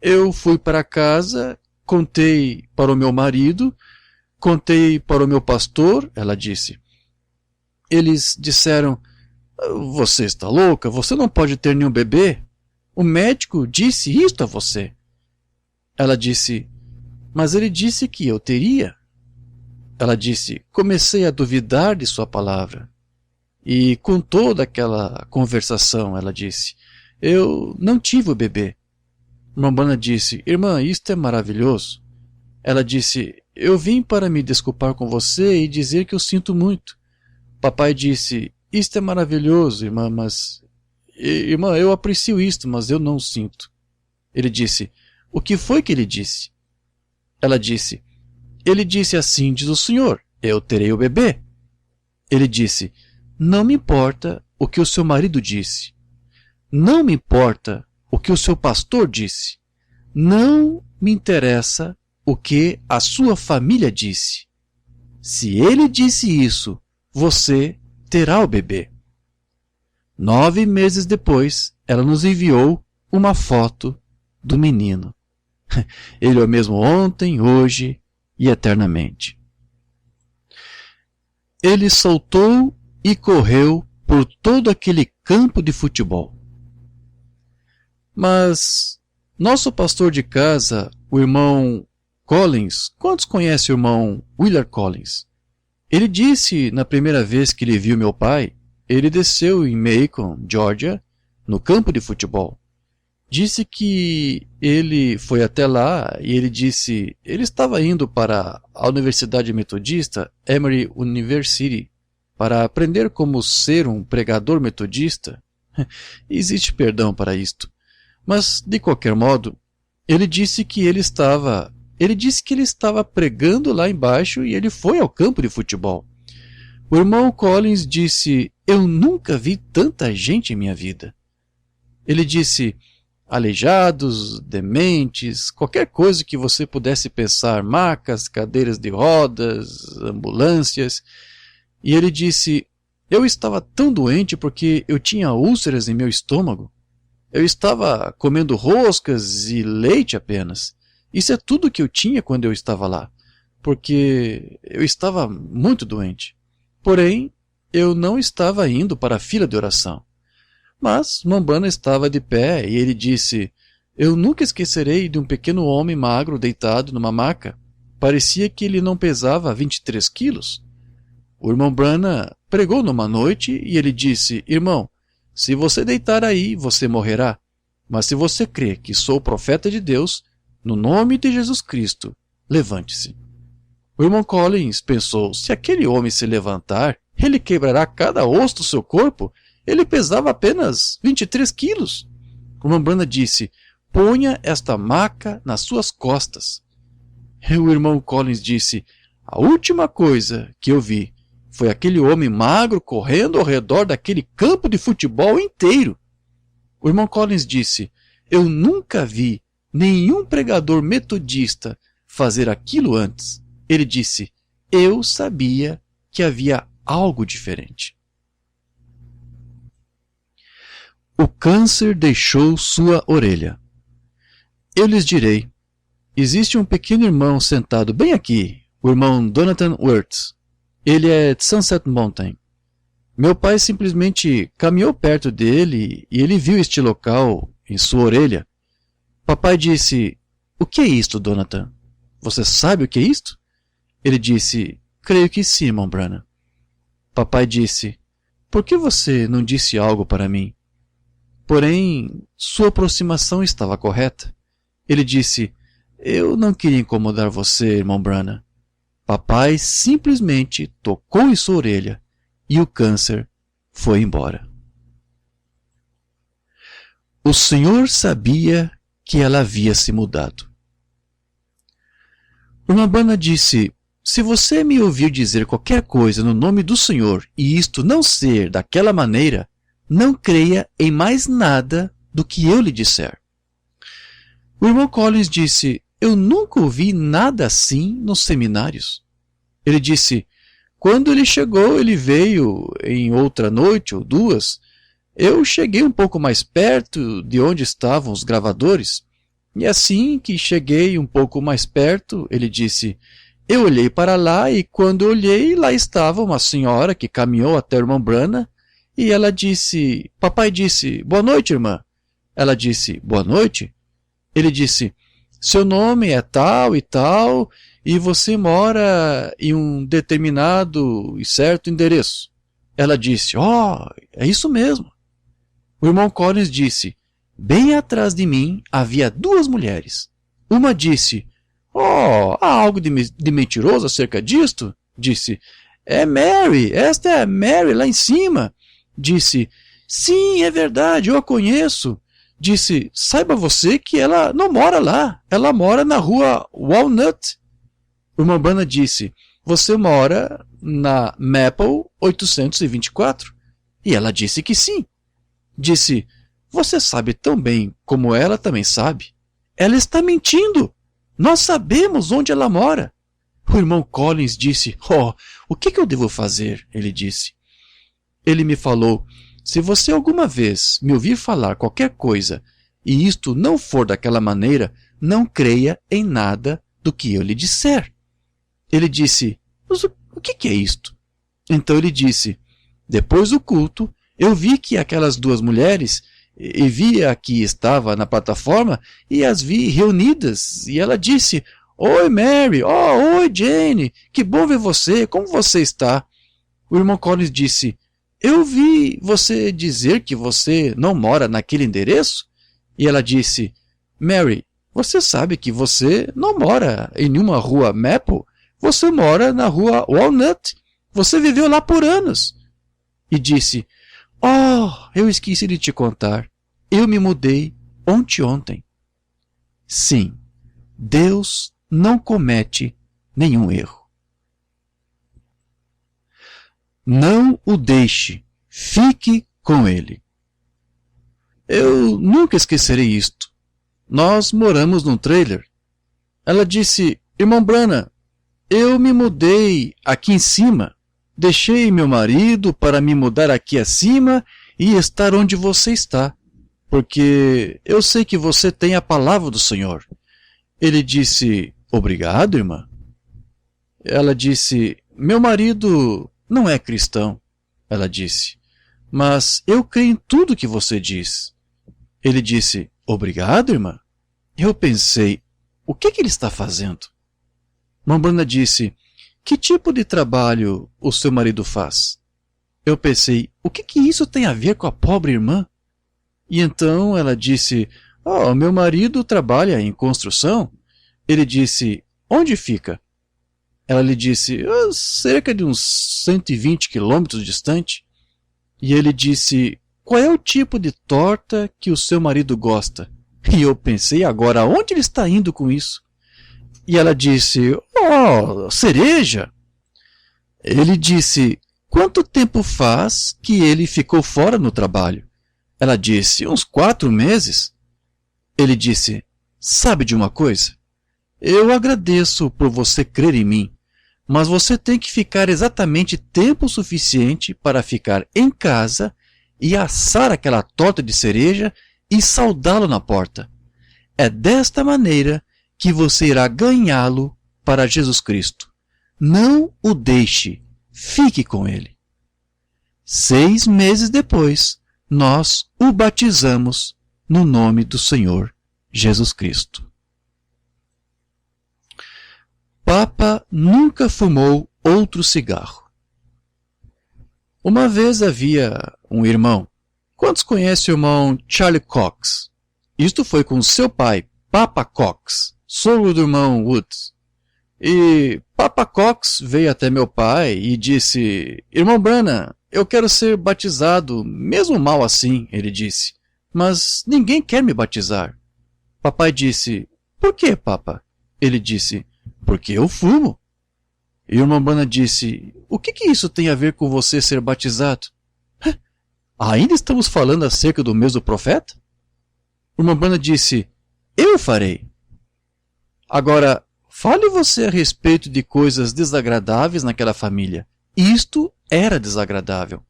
Eu fui para casa, contei para o meu marido, contei para o meu pastor, ela disse. Eles disseram, você está louca, você não pode ter nenhum bebê. O médico disse isto a você. Ela disse, mas ele disse que eu teria. Ela disse, comecei a duvidar de sua palavra. E com toda aquela conversação, ela disse, eu não tive o bebê. Irmã Branham disse, irmã, isto é maravilhoso. Ela disse, eu vim para me desculpar com você e dizer que eu sinto muito. Papai disse, isto é maravilhoso, irmã, mas... Irmã, eu aprecio isto, mas eu não sinto. Ele disse, o que foi que ele disse? Ela disse, ele disse assim, diz o Senhor, eu terei o bebê. Ele disse, não me importa o que o seu marido disse. Não me importa o que o seu pastor disse. Não me interessa o que a sua família disse. Se ele disse isso, você terá o bebê. 9 meses depois, ela nos enviou uma foto do menino. Ele é o mesmo ontem, hoje e eternamente. Ele saltou e correu por todo aquele campo de futebol. Mas nosso pastor de casa, o irmão Collins, quantos conhecem o irmão Willard Collins? Ele disse na primeira vez que ele viu meu pai, ele desceu em Macon, Georgia, no campo de futebol. Disse que ele foi até lá e ele disse, ele estava indo para a Universidade Metodista, Emory University, para aprender como ser um pregador metodista, Existe perdão para isto. Mas, de qualquer modo, ele disse que ele estava pregando lá embaixo e ele foi ao campo de futebol. O irmão Collins disse: eu nunca vi tanta gente em minha vida. Ele disse: aleijados, dementes, qualquer coisa que você pudesse pensar, macas, cadeiras de rodas, ambulâncias. E ele disse: eu estava tão doente porque eu tinha úlceras em meu estômago. Eu estava comendo roscas e leite apenas. Isso é tudo que eu tinha quando eu estava lá, porque eu estava muito doente. Porém, eu não estava indo para a fila de oração. Mas Mombrana estava de pé e ele disse: eu nunca esquecerei de um pequeno homem magro deitado numa maca. Parecia que ele não pesava 23 quilos. O irmão Branham pregou numa noite e ele disse: irmão, se você deitar aí, você morrerá. Mas se você crê que sou o profeta de Deus, no nome de Jesus Cristo, levante-se. O irmão Collins pensou: se aquele homem se levantar, ele quebrará cada osso do seu corpo. Ele pesava apenas 23 quilos. O irmão Branham disse: ponha esta maca nas suas costas. E o irmão Collins disse: a última coisa que eu vi foi aquele homem magro correndo ao redor daquele campo de futebol inteiro. O irmão Collins disse: eu nunca vi nenhum pregador metodista fazer aquilo antes. Ele disse: eu sabia que havia algo diferente. O câncer deixou sua orelha. Eu lhes direi: existe um pequeno irmão sentado bem aqui, o irmão Donathan Wirtz. Ele é de Sunset Mountain. Meu pai simplesmente caminhou perto dele e ele viu este local em sua orelha. Papai disse: o que é isto, Donathan? Você sabe o que é isto? Ele disse: creio que sim, irmão Branham. Papai disse: por que você não disse algo para mim? Porém, sua aproximação estava correta. Ele disse: eu não queria incomodar você, irmão Branham. Papai simplesmente tocou em sua orelha e o câncer foi embora. O Senhor sabia que ela havia se mudado. O irmão Branham disse: se você me ouvir dizer qualquer coisa no nome do Senhor e isto não ser daquela maneira, não creia em mais nada do que eu lhe disser. O irmão Collins disse: eu nunca ouvi nada assim nos seminários. Ele disse: quando ele chegou, ele veio em outra noite ou duas. Eu cheguei um pouco mais perto de onde estavam os gravadores. E assim que cheguei um pouco mais perto, ele disse: eu olhei para lá e quando olhei, lá estava uma senhora que caminhou até o irmão Branham. E ela disse: papai disse, boa noite, irmã. Ela disse: boa noite. Ele disse: seu nome é tal e você mora em um determinado e certo endereço. Ela disse: é isso mesmo. O irmão Collins disse: bem atrás de mim havia duas mulheres. Uma disse: há algo de mentiroso acerca disto? Disse: é Mary, esta é Mary lá em cima. Disse: sim, é verdade, eu a conheço. Disse: saiba você que ela não mora lá, ela mora na rua Walnut. O irmão Branham disse: você mora na Maple 824? E ela disse que sim. Disse: você sabe tão bem como ela também sabe. Ela está mentindo. Nós sabemos onde ela mora. O irmão Collins disse: o que eu devo fazer? Ele disse. Ele me falou: se você alguma vez me ouvir falar qualquer coisa e isto não for daquela maneira, não creia em nada do que eu lhe disser. Ele disse: mas o que é isto? Então ele disse: depois do culto, eu vi que aquelas duas mulheres, e vi a que estava na plataforma, e as vi reunidas, e ela disse: oi Mary, oi Jane, que bom ver você, como você está? O irmão Collins disse: eu vi você dizer que você não mora naquele endereço? E ela disse: Mary, você sabe que você não mora em nenhuma rua Maple, você mora na rua Walnut, você viveu lá por anos. E disse: Oh, eu esqueci de te contar. Eu me mudei ontem. Sim, Deus não comete nenhum erro. Não o deixe. Fique com ele. Eu nunca esquecerei isto. Nós moramos num trailer. Ela disse, irmão Branham, eu me mudei aqui em cima. Deixei meu marido para me mudar aqui acima e estar onde você está, porque eu sei que você tem a palavra do Senhor. Ele disse, obrigado, irmã. Ela disse, meu marido não é cristão. Ela disse, mas eu creio em tudo que você diz. Ele disse, obrigado, irmã. Eu pensei, o que ele está fazendo? Mambrana disse, que tipo de trabalho o seu marido faz? Eu pensei, o que isso tem a ver com a pobre irmã? E então ela disse, oh, meu marido trabalha em construção. Ele disse, onde fica? Ela lhe disse, cerca de uns 120 quilômetros distante. E ele disse, qual é o tipo de torta que o seu marido gosta? E eu pensei, agora, onde ele está indo com isso? E ela disse, oh, cereja. Ele disse, quanto tempo faz que ele ficou fora no trabalho? Ela disse, uns 4 meses. Ele disse, sabe de uma coisa? Eu agradeço por você crer em mim, mas você tem que ficar exatamente tempo suficiente para ficar em casa e assar aquela torta de cereja e saudá-lo na porta. É desta maneira que você irá ganhá-lo para Jesus Cristo. Não o deixe, fique com ele. 6 meses depois, nós o batizamos no nome do Senhor Jesus Cristo. Papa nunca fumou outro cigarro. Uma vez havia um irmão. Quantos conhecem o irmão Charlie Cox? Isto foi com seu pai, Papa Cox, sogro do irmão Woods. E Papa Cox veio até meu pai e disse, irmão Branham, eu quero ser batizado, mesmo mal assim, ele disse. Mas ninguém quer me batizar. Papai disse, por que, Papa? Ele disse, porque eu fumo. E o irmão Branham disse, o que isso tem a ver com você ser batizado? Ainda estamos falando acerca do mesmo profeta? O irmão Branham disse, eu farei. Agora, fale você a respeito de coisas desagradáveis naquela família. Isto era desagradável.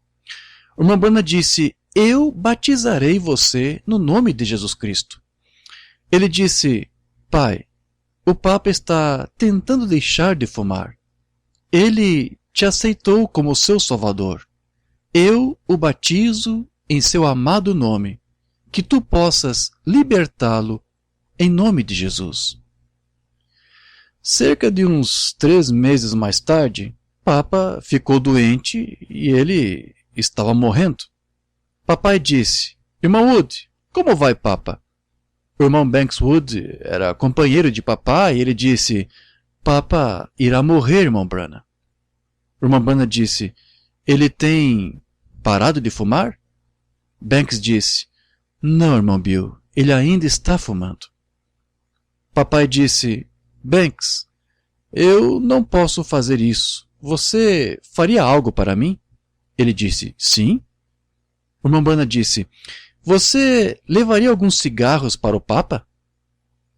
O irmão Branham disse, eu batizarei você no nome de Jesus Cristo. Ele disse, pai, o Papa está tentando deixar de fumar. Ele te aceitou como seu Salvador. Eu o batizo em seu amado nome, que tu possas libertá-lo em nome de Jesus. Cerca de uns 3 meses mais tarde, Papa ficou doente e ele estava morrendo. Papai disse, irmão Wood, como vai, Papa? O irmão Banks Wood era companheiro de papai e ele disse, Papa irá morrer, irmão Branham. O irmão Branham disse, ele tem parado de fumar? Banks disse, não, irmão Bill, ele ainda está fumando. Papai disse, Banks, eu não posso fazer isso. Você faria algo para mim? Ele disse, sim. O irmão Branham disse, você levaria alguns cigarros para o Papa?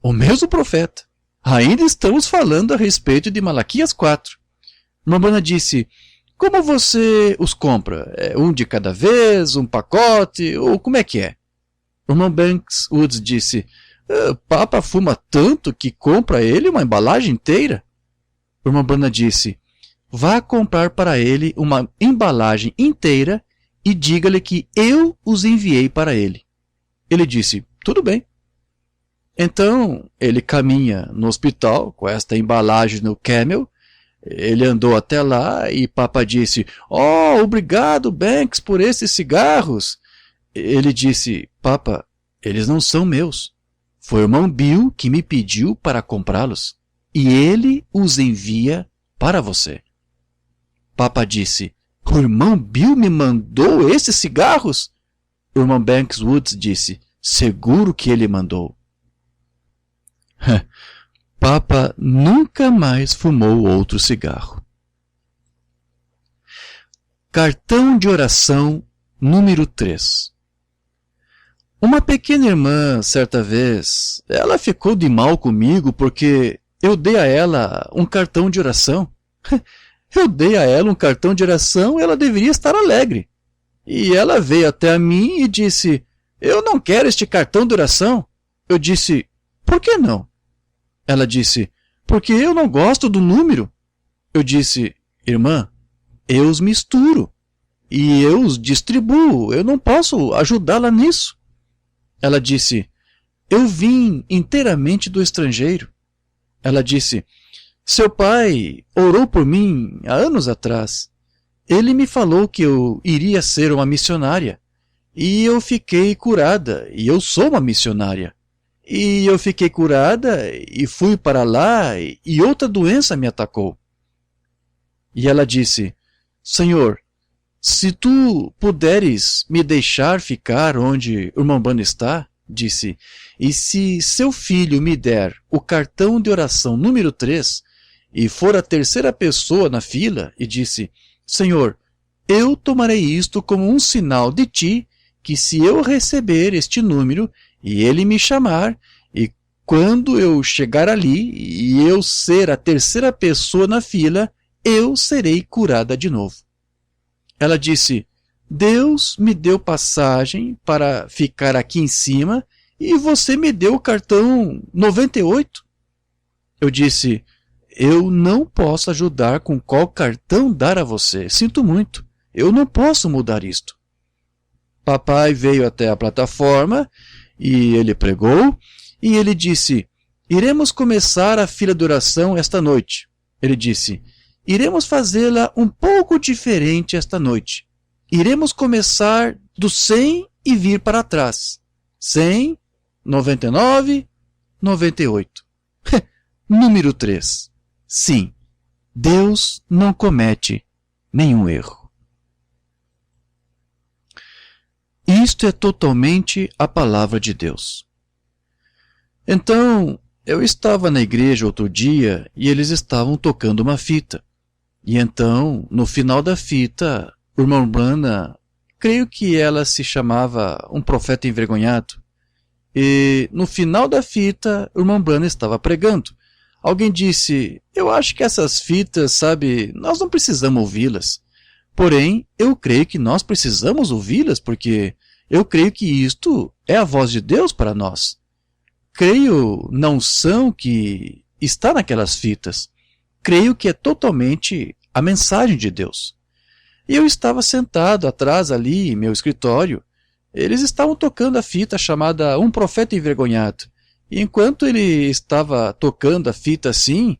O mesmo profeta. Ainda estamos falando a respeito de Malaquias 4. O irmão Branham disse, como você os compra? Um de cada vez, um pacote, ou como é que é? O irmão Banks Woods disse, o Papa fuma tanto que compra ele uma embalagem inteira. O irmão Branham disse, vá comprar para ele uma embalagem inteira e diga-lhe que eu os enviei para ele. Ele disse, tudo bem. Então, ele caminha no hospital com esta embalagem no camel. Ele andou até lá e Papa disse, oh, obrigado, Banks, por esses cigarros. Ele disse, Papa, eles não são meus. Foi o irmão Bill que me pediu para comprá-los. E ele os envia para você. Papa disse, O irmão Bill me mandou esses cigarros? O irmão Banks Woods disse: seguro que ele mandou. Papa nunca mais fumou outro cigarro. Cartão de oração número 3. Uma pequena irmã, certa vez, ela ficou de mal comigo porque eu dei a ela um cartão de oração. Eu dei a ela um cartão de oração e ela deveria estar alegre. E ela veio até a mim e disse: eu não quero este cartão de oração. Eu disse: por que não? Ela disse: porque eu não gosto do número. Eu disse: irmã, eu os misturo e eu os distribuo, eu não posso ajudá-la nisso. Ela disse: eu vim inteiramente do estrangeiro. Ela disse: seu pai orou por mim há anos atrás. Ele me falou que eu iria ser uma missionária. E eu fiquei curada, e eu sou uma missionária. E eu fiquei curada, e fui para lá, e outra doença me atacou. E ela disse: Senhor, se tu puderes me deixar ficar onde o irmão Bunny está, disse, e se seu filho me der o cartão de oração número 3, e for a terceira pessoa na fila, e disse: Senhor, eu tomarei isto como um sinal de ti, que se eu receber este número, e ele me chamar, e quando eu chegar ali, e eu ser a terceira pessoa na fila, eu serei curada de novo. Ela disse: Deus me deu passagem para ficar aqui em cima, e você me deu o cartão 98. Eu disse: eu não posso ajudar com qual cartão dar a você. Sinto muito. Eu não posso mudar isto. Papai veio até a plataforma e ele pregou e ele disse: iremos começar a fila de oração esta noite. Ele disse: iremos fazê-la um pouco diferente esta noite. Iremos começar do 100 e vir para trás. 100, 99, 98. Número 3. Sim, Deus não comete nenhum erro. Isto é totalmente a palavra de Deus. Então, eu estava na igreja outro dia e eles estavam tocando uma fita. E então, no final da fita, o irmão Branham, creio que ela se chamava Um Profeta Envergonhado. E no final da fita, o irmão Branham estava pregando. Alguém disse: eu acho que essas fitas, sabe, nós não precisamos ouvi-las. Porém, eu creio que nós precisamos ouvi-las, porque eu creio que isto é a voz de Deus para nós. Creio na unção que está naquelas fitas. Creio que é totalmente a mensagem de Deus. E eu estava sentado atrás ali em meu escritório. Eles estavam tocando a fita chamada Um Profeta Envergonhado. E enquanto ele estava tocando a fita assim,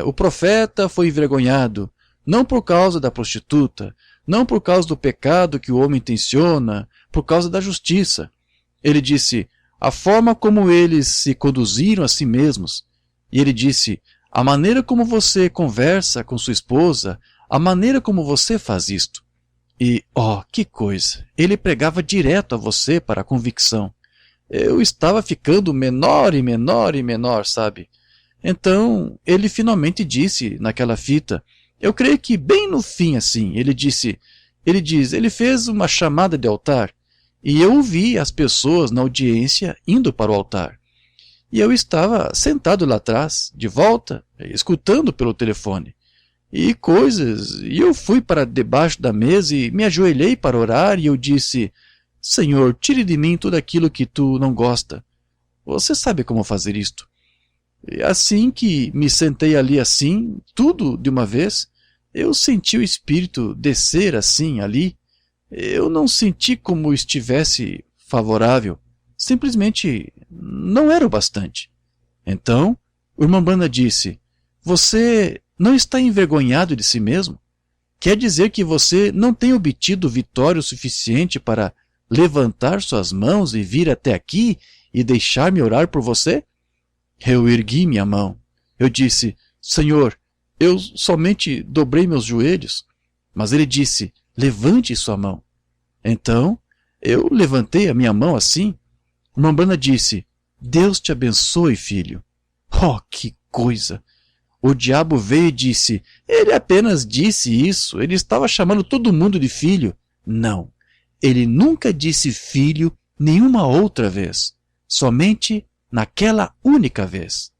o profeta foi envergonhado, não por causa da prostituta, não por causa do pecado que o homem intenciona, por causa da justiça. Ele disse: a forma como eles se conduziram a si mesmos. E ele disse: a maneira como você conversa com sua esposa, a maneira como você faz isto. E, que coisa! Ele pregava direto a você para a convicção. Eu estava ficando menor e menor e menor, sabe? Então, ele finalmente disse naquela fita, eu creio que bem no fim assim, ele fez uma chamada de altar, e eu vi as pessoas na audiência indo para o altar. E eu estava sentado lá atrás, de volta, escutando pelo telefone. E eu fui para debaixo da mesa e me ajoelhei para orar, e eu disse: Senhor, tire de mim tudo aquilo que tu não gosta. Você sabe como fazer isto. E assim que me sentei ali assim, tudo de uma vez, eu senti o Espírito descer assim, ali. Eu não senti como estivesse favorável. Simplesmente não era o bastante. Então, o irmão Branham disse: você não está envergonhado de si mesmo? Quer dizer que você não tem obtido vitória o suficiente para levantar suas mãos e vir até aqui e deixar-me orar por você? Eu ergui minha mão. Eu disse: Senhor, eu somente dobrei meus joelhos, mas ele disse, levante sua mão. Então, eu levantei a minha mão assim. O irmão Branham disse, Deus te abençoe, filho. Oh, que coisa! O diabo veio e disse, ele apenas disse isso, ele estava chamando todo mundo de filho. Não, ele nunca disse filho nenhuma outra vez, somente naquela única vez.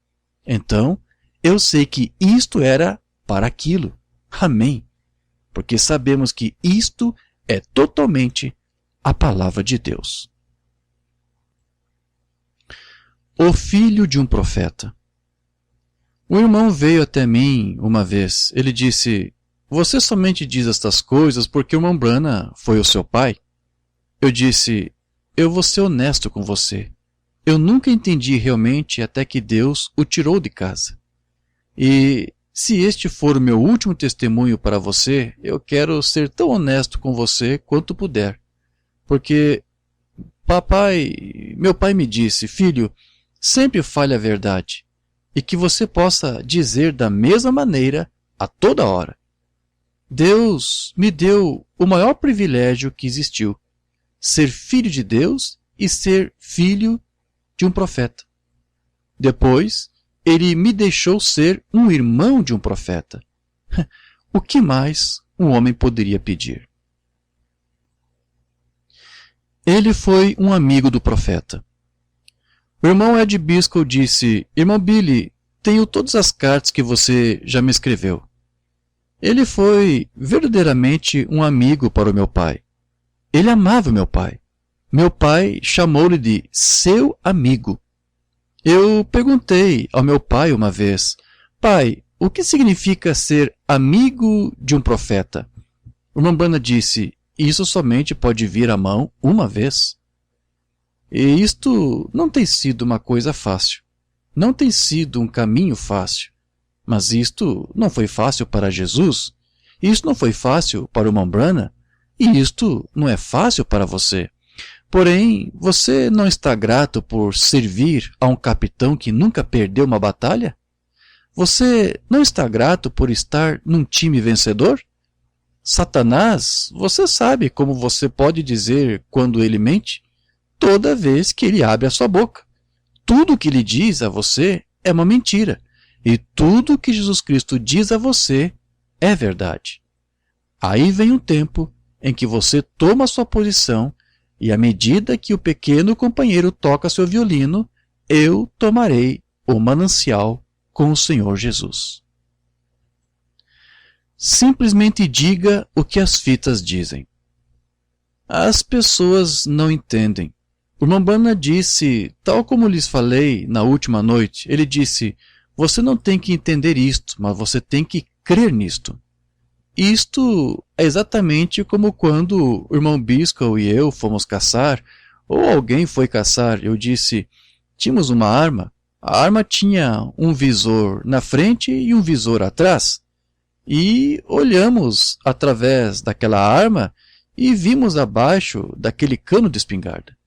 Então, eu sei que isto era para aquilo. Amém. Porque sabemos que isto é totalmente a palavra de Deus. O filho de um profeta. Um irmão veio até mim uma vez. Ele disse, você somente diz estas coisas porque o irmão Branham foi o seu pai? Eu disse, eu vou ser honesto com você. Eu nunca entendi realmente até que Deus o tirou de casa. E se este for o meu último testemunho para você, eu quero ser tão honesto com você quanto puder. Porque meu pai me disse, filho, sempre fale a verdade. E que você possa dizer da mesma maneira a toda hora. Deus me deu o maior privilégio que existiu, ser filho de Deus e ser filho de um profeta. Depois, ele me deixou ser um irmão de um profeta. O que mais um homem poderia pedir? Ele foi um amigo do profeta. O irmão Ed Biscoe disse, irmão Billy, tenho todas as cartas que você já me escreveu. Ele foi verdadeiramente um amigo para o meu pai. Ele amava o meu pai. Meu pai chamou-lhe de seu amigo. Eu perguntei ao meu pai uma vez, pai, o que significa ser amigo de um profeta? O irmão Branham disse, isso somente pode vir à mão uma vez. E isto não tem sido uma coisa fácil. Não tem sido um caminho fácil. Mas isto não foi fácil para Jesus. Isto não foi fácil para o irmão Branham. E isto não é fácil para você. Porém, você não está grato por servir a um capitão que nunca perdeu uma batalha? Você não está grato por estar num time vencedor? Satanás, você sabe como você pode dizer quando ele mente? Toda vez que ele abre a sua boca. Tudo o que ele diz a você é uma mentira. E tudo o que Jesus Cristo diz a você é verdade. Aí vem um tempo em que você toma a sua posição e à medida que o pequeno companheiro toca seu violino, eu tomarei o manancial com o Senhor Jesus. Simplesmente diga o que as fitas dizem. As pessoas não entendem. O irmão Branham disse, tal como lhes falei na última noite, ele disse, você não tem que entender isto, mas você tem que crer nisto. Isto é exatamente como quando o irmão Biscoe e eu fomos caçar, ou alguém foi caçar. Eu disse, tínhamos uma arma, a arma tinha um visor na frente e um visor atrás. E olhamos através daquela arma e vimos abaixo daquele cano de espingarda.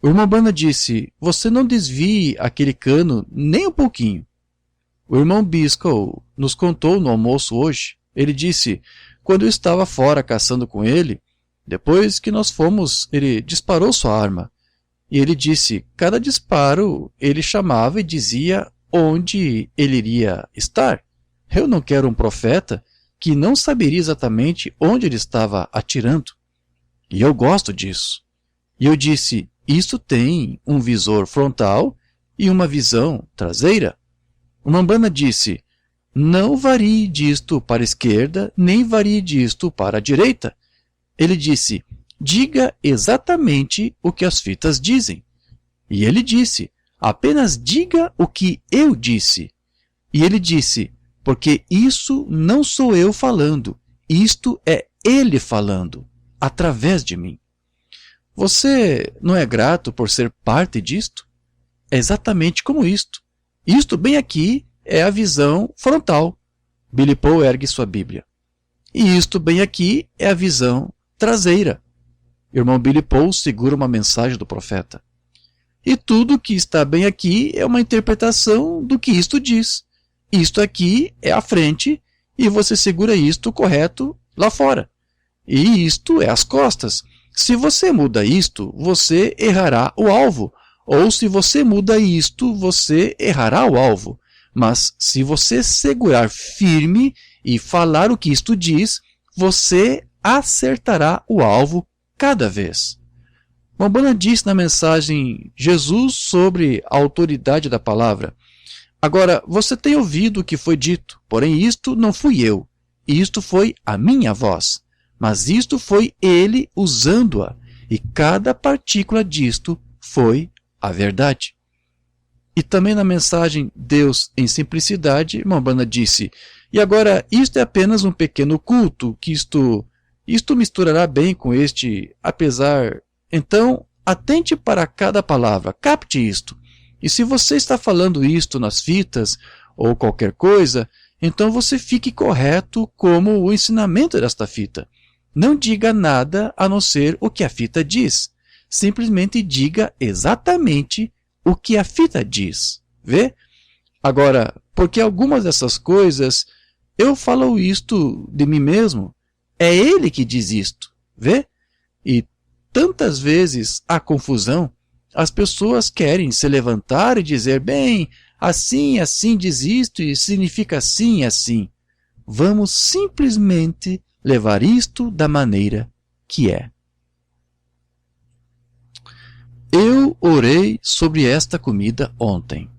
O irmão Branham disse, você não desvie aquele cano nem um pouquinho. O irmão Biscoe nos contou no almoço hoje. Ele disse, quando eu estava fora caçando com ele, depois que nós fomos, ele disparou sua arma. E ele disse, cada disparo ele chamava e dizia onde ele iria estar. Eu não quero um profeta que não saberia exatamente onde ele estava atirando. E eu gosto disso. E eu disse, isso tem um visor frontal e uma visão traseira. O irmão Branham disse, não varie disto para a esquerda, nem varie disto para a direita. Ele disse, diga exatamente o que as fitas dizem. E ele disse, apenas diga o que eu disse. E ele disse, porque isso não sou eu falando, isto é ele falando, através de mim. Você não é grato por ser parte disto? É exatamente como isto. Isto bem aqui é a visão frontal. Billy Paul ergue sua Bíblia. E isto bem aqui é a visão traseira. Irmão Billy Paul segura uma mensagem do profeta. E tudo que está bem aqui é uma interpretação do que isto diz. Isto aqui é a frente e você segura isto correto lá fora. E isto é as costas. Se você muda isto, você errará o alvo. Ou se você muda isto, você errará o alvo. Mas se você segurar firme e falar o que isto diz, você acertará o alvo cada vez. Mombana disse na mensagem Jesus sobre a autoridade da palavra. Agora, você tem ouvido o que foi dito, porém isto não fui eu, isto foi a minha voz, mas isto foi ele usando-a, e cada partícula disto foi a verdade. E também na mensagem Deus em Simplicidade, Mombana disse, e agora isto é apenas um pequeno culto, que isto misturará bem com este, apesar... Então, atente para cada palavra, capte isto. E se você está falando isto nas fitas, ou qualquer coisa, então você fique correto como o ensinamento desta fita. Não diga nada a não ser o que a fita diz. Simplesmente diga exatamente o que a fita diz. Vê? Agora, porque algumas dessas coisas, eu falo isto de mim mesmo, é ele que diz isto. Vê? E tantas vezes há confusão, as pessoas querem se levantar e dizer, bem, assim diz isto e significa assim. Vamos simplesmente levar isto da maneira que é. Eu orei sobre esta comida ontem.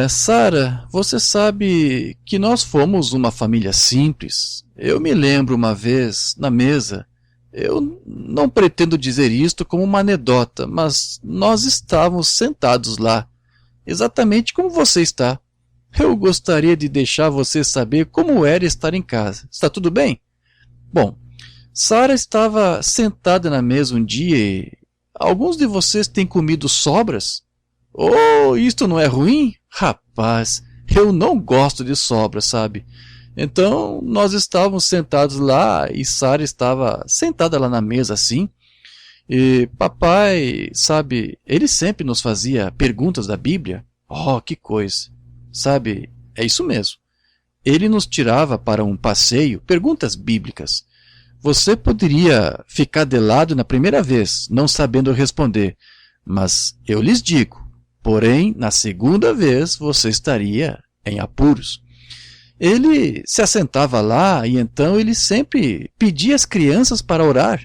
Sara, você sabe que nós fomos uma família simples. Eu me lembro uma vez, na mesa, eu não pretendo dizer isto como uma anedota, mas nós estávamos sentados lá, exatamente como você está. Eu gostaria de deixar você saber como era estar em casa. Está tudo bem? Bom, Sara estava sentada na mesa um dia e... Alguns de vocês têm comido sobras? Oh, isto não é ruim? Rapaz, eu não gosto de sobras, sabe? Então, nós estávamos sentados lá e Sara estava sentada lá na mesa assim. E papai, sabe, ele sempre nos fazia perguntas da Bíblia. Oh, que coisa! Sabe, é isso mesmo. Ele nos tirava para um passeio, perguntas bíblicas. Você poderia ficar de lado na primeira vez, não sabendo responder. Mas eu lhes digo, porém, na segunda vez você estaria em apuros. Ele se assentava lá e então ele sempre pedia às crianças para orar.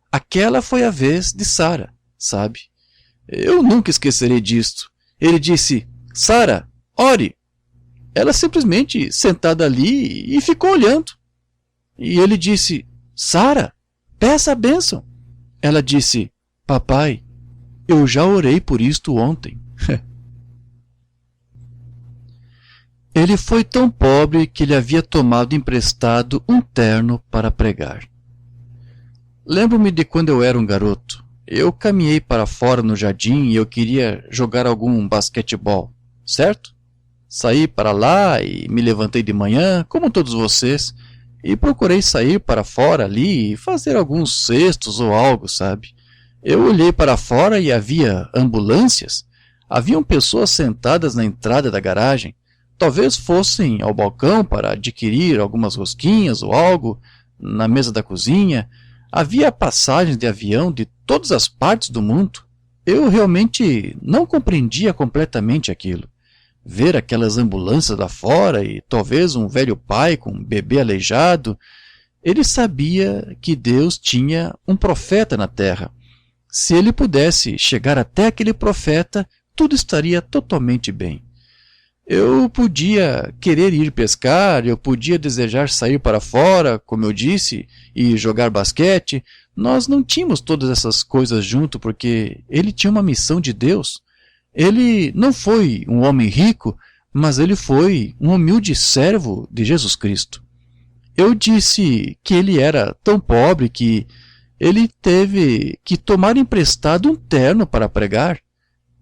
Aquela foi a vez de Sara, sabe? Eu nunca esquecerei disto. Ele disse, Sara, ore. Ela simplesmente sentada ali e ficou olhando. E ele disse, Sara, peça a bênção. Ela disse, papai, eu já orei por isto ontem. Ele foi tão pobre que ele havia tomado emprestado um terno para pregar. Lembro-me de quando eu era um garoto. Eu caminhei para fora no jardim e eu queria jogar algum basquetebol, certo? Saí para lá e me levantei de manhã, como todos vocês, e procurei sair para fora ali e fazer alguns cestos ou algo, sabe? Eu olhei para fora e havia ambulâncias. Haviam pessoas sentadas na entrada da garagem. Talvez fossem ao balcão para adquirir algumas rosquinhas ou algo, na mesa da cozinha. Havia passagens de avião de todas as partes do mundo. Eu realmente não compreendia completamente aquilo. Ver aquelas ambulâncias lá fora e talvez um velho pai com um bebê aleijado. Ele sabia que Deus tinha um profeta na terra. Se ele pudesse chegar até aquele profeta, tudo estaria totalmente bem. Eu podia querer ir pescar, eu podia desejar sair para fora, como eu disse, e jogar basquete. Nós não tínhamos todas essas coisas junto porque ele tinha uma missão de Deus. Ele não foi um homem rico, mas ele foi um humilde servo de Jesus Cristo. Eu disse que ele era tão pobre que ele teve que tomar emprestado um terno para pregar.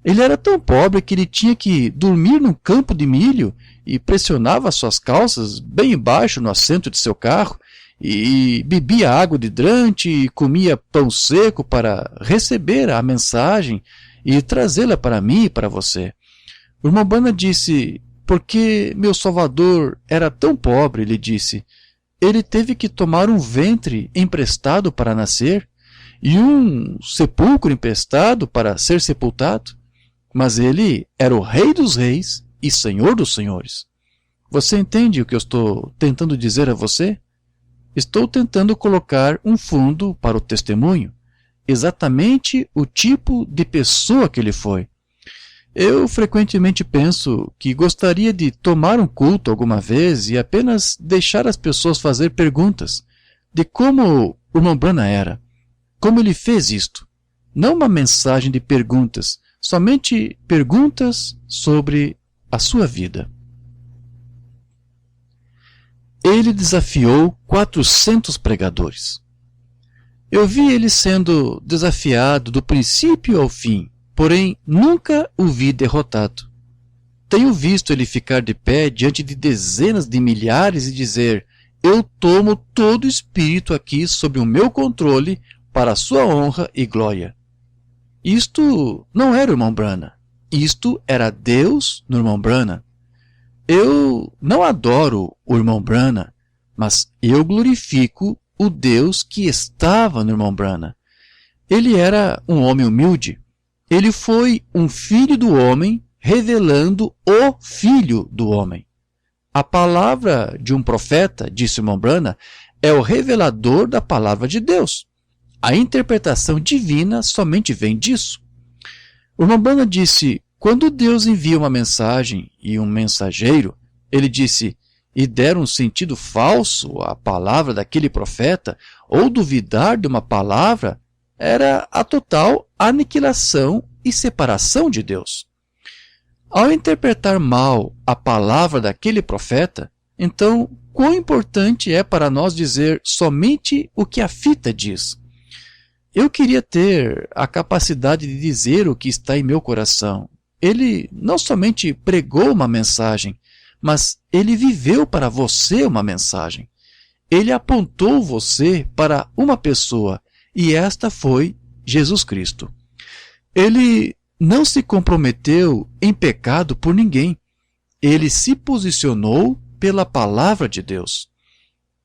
Ele era tão pobre que ele tinha que dormir num campo de milho e pressionava suas calças bem embaixo no assento de seu carro e bebia água de hidrante e comia pão seco para receber a mensagem e trazê-la para mim e para você. O irmão Bana disse, porque meu Salvador era tão pobre, ele disse, ele teve que tomar um ventre emprestado para nascer e um sepulcro emprestado para ser sepultado, mas ele era o Rei dos Reis e Senhor dos Senhores. Você entende o que eu estou tentando dizer a você? Estou tentando colocar um fundo para o testemunho, exatamente o tipo de pessoa que ele foi. Eu frequentemente penso que gostaria de tomar um culto alguma vez e apenas deixar as pessoas fazer perguntas de como o irmão Branham era, como ele fez isto. Não uma mensagem de perguntas, somente perguntas sobre a sua vida. Ele desafiou 400 pregadores. Eu vi ele sendo desafiado do princípio ao fim, porém nunca o vi derrotado. Tenho visto ele ficar de pé diante de dezenas de milhares e dizer: eu tomo todo o espírito aqui sob o meu controle para a sua honra e glória. Isto não era o irmão Branham. Isto era Deus no irmão Branham. Eu não adoro o irmão Branham, mas eu glorifico o Deus que estava no irmão Branham. Ele era um homem humilde. Ele foi um filho do homem revelando o filho do homem. A palavra de um profeta, disse o irmão Branham, é o revelador da palavra de Deus. A interpretação divina somente vem disso. O irmão Branham disse: quando Deus envia uma mensagem e um mensageiro, ele disse, e der um sentido falso à palavra daquele profeta, ou duvidar de uma palavra, era a total aniquilação e separação de Deus. Ao interpretar mal a palavra daquele profeta, então, quão importante é para nós dizer somente o que a fita diz? Eu queria ter a capacidade de dizer o que está em meu coração. Ele não somente pregou uma mensagem, mas ele viveu para você uma mensagem. Ele apontou você para uma pessoa, e esta foi Jesus Cristo. Ele não se comprometeu em pecado por ninguém. Ele se posicionou pela palavra de Deus.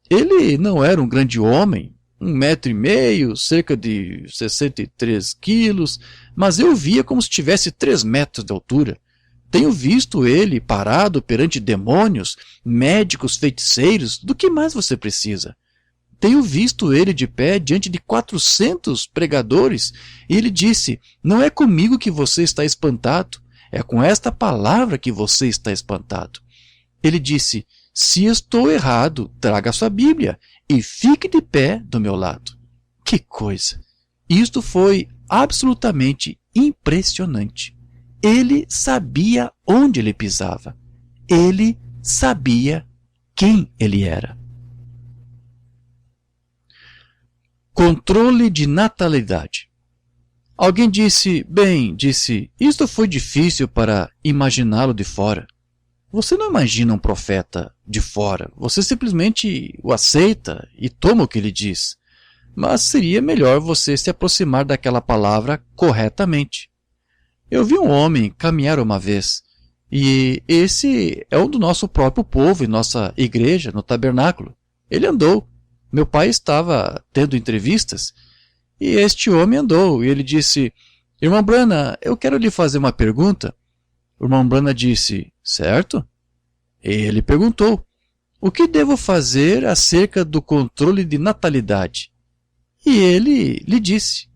Ele não era um grande homem, 1,5 m, cerca de 63 quilos, mas eu via como se tivesse 3 metros de altura. Tenho visto ele parado perante demônios, médicos, feiticeiros, do que mais você precisa? Tenho visto ele de pé diante de 400 pregadores, e ele disse, não é comigo que você está espantado, é com esta palavra que você está espantado. Ele disse, se estou errado, traga a sua Bíblia e fique de pé do meu lado. Que coisa! Isto foi absolutamente impressionante. Ele sabia onde ele pisava. Ele sabia quem ele era. Controle de natalidade. Alguém disse, isto foi difícil para imaginá-lo de fora. Você não imagina um profeta de fora, você simplesmente o aceita e toma o que ele diz. Mas seria melhor você se aproximar daquela palavra corretamente. Eu vi um homem caminhar uma vez, e esse é um do nosso próprio povo em nossa igreja, no tabernáculo. Ele andou. Meu pai estava tendo entrevistas, e este homem andou, e ele disse, irmão Branham, eu quero lhe fazer uma pergunta. O irmão Branham disse, certo? Ele perguntou, o que devo fazer acerca do controle de natalidade? E ele lhe disse,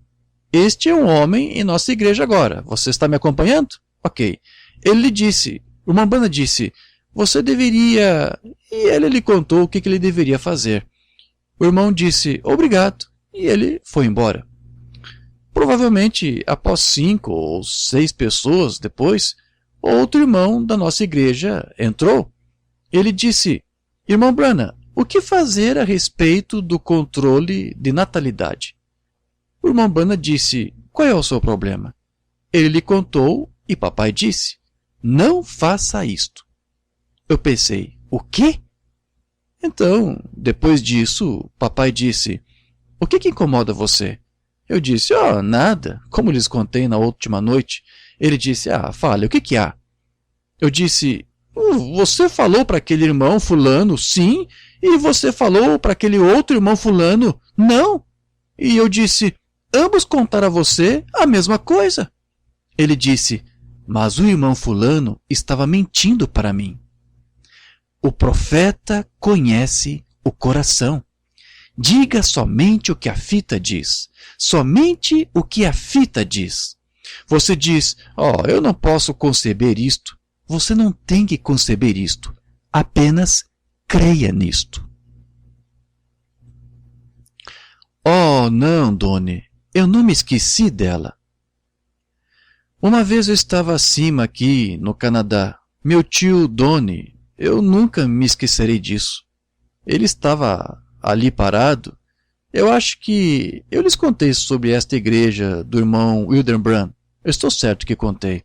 este é um homem em nossa igreja agora, você está me acompanhando? Ok. Ele lhe disse, o irmão Branham disse, você deveria... E ele lhe contou o que ele deveria fazer. O irmão disse, obrigado, e ele foi embora. Provavelmente, após 5 ou 6 pessoas depois, outro irmão da nossa igreja entrou. Ele disse, irmão Branham, o que fazer a respeito do controle de natalidade? O irmão Branham disse, qual é o seu problema? Ele lhe contou e papai disse, não faça isto. Eu pensei, o quê? Então, depois disso, papai disse, o que incomoda você? Eu disse, nada, como lhes contei na última noite. Ele disse, fale, o que há? Eu disse, você falou para aquele irmão fulano sim, E você falou para aquele outro irmão fulano, não. E eu disse, ambos contaram a você a mesma coisa. Ele disse, mas o irmão fulano estava mentindo para mim. O profeta conhece o coração. Diga somente o que a fita diz. Somente o que a fita diz. Você diz, eu não posso conceber isto. Você não tem que conceber isto. Apenas creia nisto. Oh, não, Doni. Eu não me esqueci dela. Uma vez eu estava acima aqui, no Canadá. Meu tio Doni, eu nunca me esquecerei disso. Ele estava ali parado. Eu acho que eu lhes contei sobre esta igreja do irmão Wildenbrand. Eu estou certo que contei.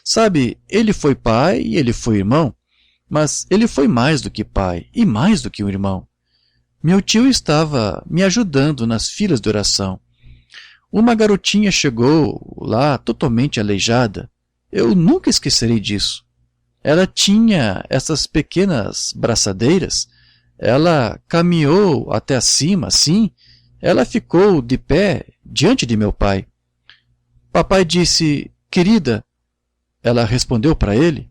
Sabe, ele foi pai e ele foi irmão, mas ele foi mais do que pai e mais do que um irmão. Meu tio estava me ajudando nas filas de oração. Uma garotinha chegou lá totalmente aleijada. Eu nunca esquecerei disso. Ela tinha essas pequenas braçadeiras. Ela caminhou até acima, assim. Ela ficou de pé diante de meu pai. Papai disse, querida. Ela respondeu para ele.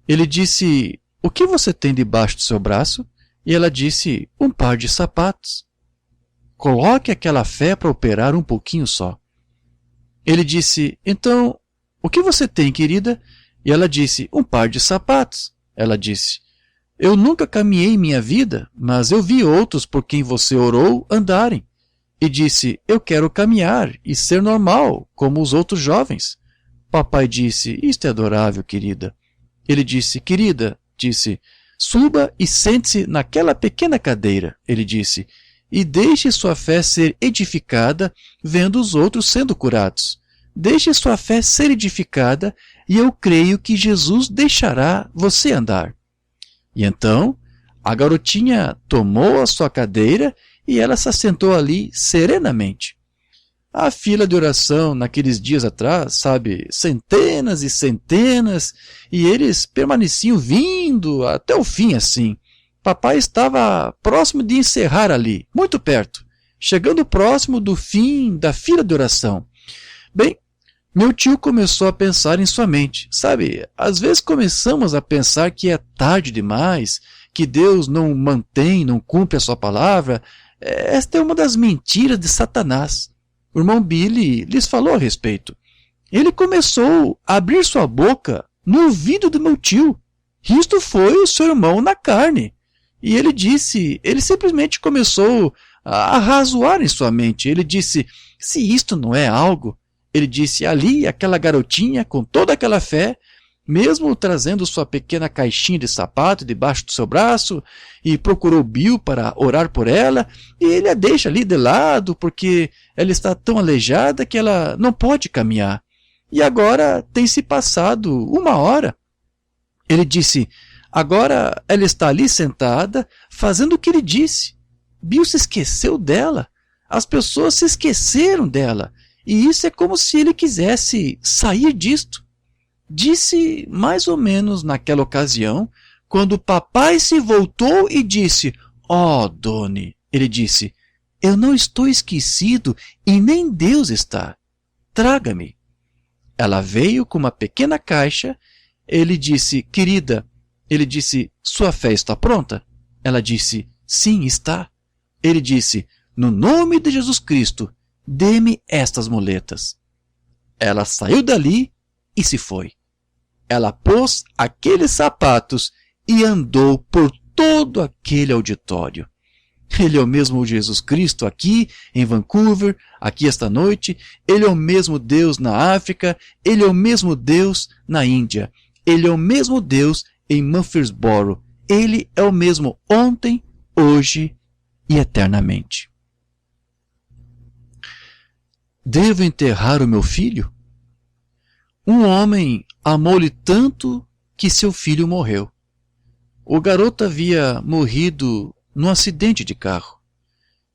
Ele disse, o que você tem debaixo do seu braço? E ela disse, um par de sapatos. Coloque aquela fé para operar um pouquinho só. Ele disse, então, o que você tem, querida? E ela disse, um par de sapatos. Ela disse, eu nunca caminhei em minha vida, mas eu vi outros por quem você orou andarem. E disse, eu quero caminhar e ser normal, como os outros jovens. Papai disse, isto é adorável, querida. Ele disse, querida, disse, suba e sente-se naquela pequena cadeira. Ele disse, e deixe sua fé ser edificada vendo os outros sendo curados. Deixe sua fé ser edificada e eu creio que Jesus deixará você andar. E então, a garotinha tomou a sua cadeira e ela se assentou ali serenamente. A fila de oração naqueles dias atrás, sabe, centenas e centenas, e eles permaneciam vindo até o fim assim. Papai estava próximo de encerrar ali, muito perto, chegando próximo do fim da fila de oração. Bem, meu tio começou a pensar em sua mente. Sabe, às vezes começamos a pensar que é tarde demais, que Deus não mantém, não cumpre a sua palavra. Esta é uma das mentiras de Satanás. O irmão Billy lhes falou a respeito. Ele começou a abrir sua boca no ouvido do meu tio. Isto foi o seu irmão na carne. E ele disse, ele simplesmente começou a razoar em sua mente. Ele disse, se isto não é algo, ele disse, ali aquela garotinha com toda aquela fé, mesmo trazendo sua pequena caixinha de sapato debaixo do seu braço, e procurou Bill para orar por ela, e ele a deixa ali de lado, porque ela está tão aleijada que ela não pode caminhar. E agora tem se passado 1 hora. Ele disse, agora ela está ali sentada, fazendo o que ele disse. Bill se esqueceu dela. As pessoas se esqueceram dela. E isso é como se ele quisesse sair disto. Disse mais ou menos naquela ocasião, quando o papai se voltou e disse, Doni, ele disse, eu não estou esquecido e nem Deus está. Traga-me. Ela veio com uma pequena caixa. Ele disse, querida, ele disse, sua fé está pronta? Ela disse, sim, está. Ele disse, no nome de Jesus Cristo, dê-me estas muletas. Ela saiu dali e se foi. Ela pôs aqueles sapatos e andou por todo aquele auditório. Ele é o mesmo Jesus Cristo aqui em Vancouver, aqui esta noite. Ele é o mesmo Deus na África. Ele é o mesmo Deus na Índia. Ele é o mesmo Deus em Murfreesboro. Ele é o mesmo ontem, hoje e eternamente. Devo enterrar o meu filho? Um homem amou-lhe tanto que seu filho morreu. O garoto havia morrido num acidente de carro.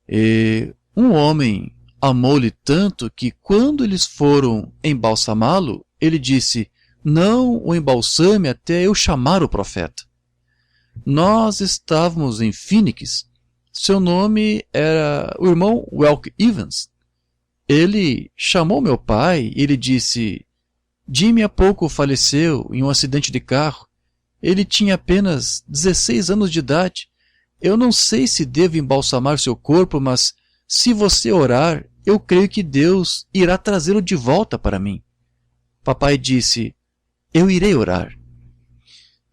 E um homem amou-lhe tanto que quando eles foram embalsamá-lo, ele disse, não o embalsame até eu chamar o profeta. Nós estávamos em Phoenix. Seu nome era o irmão Welk Evans. Ele chamou meu pai e ele disse: Jimmy há pouco faleceu em um acidente de carro. Ele tinha apenas 16 anos de idade. Eu não sei se devo embalsamar seu corpo, mas se você orar, eu creio que Deus irá trazê-lo de volta para mim. Papai disse: eu irei orar.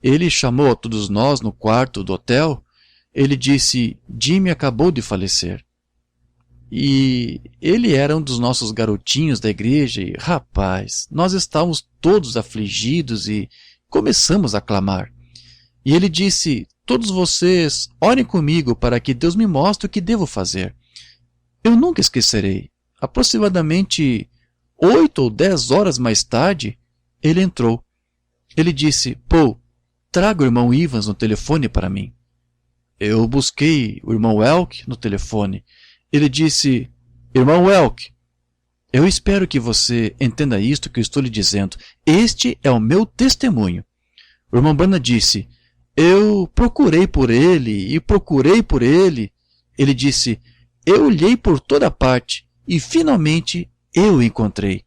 Ele chamou a todos nós no quarto do hotel. Ele disse: Jimmy acabou de falecer. E ele era um dos nossos garotinhos da igreja e, rapaz, nós estávamos todos afligidos e começamos a clamar. E ele disse: todos vocês, orem comigo para que Deus me mostre o que devo fazer. Eu nunca esquecerei. Aproximadamente 8 ou 10 horas mais tarde, ele entrou. Ele disse: Paul, traga o irmão Evans no telefone para mim. Eu busquei o irmão Welk no telefone. Ele disse: irmão Welk, eu espero que você entenda isto que eu estou lhe dizendo. Este é o meu testemunho. O irmão Branham disse: eu procurei por ele e procurei por ele. Ele disse: eu olhei por toda parte e finalmente eu o encontrei.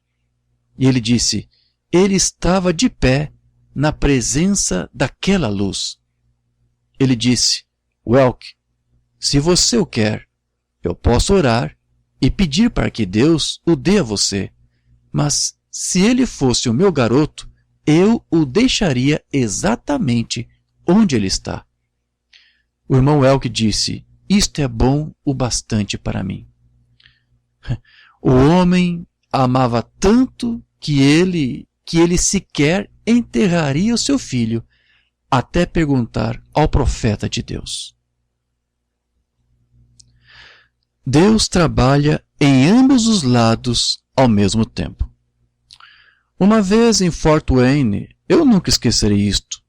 E ele disse: ele estava de pé na presença daquela luz. Ele disse: Welk, se você o quer, eu posso orar e pedir para que Deus o dê a você. Mas se ele fosse o meu garoto, eu o deixaria exatamente onde ele está. O irmão Welk disse: isto é bom o bastante para mim. O homem amava tanto que ele sequer enterraria o seu filho até perguntar ao profeta de Deus. Deus trabalha em ambos os lados ao mesmo tempo. Uma vez em Fort Wayne, eu nunca esquecerei isto.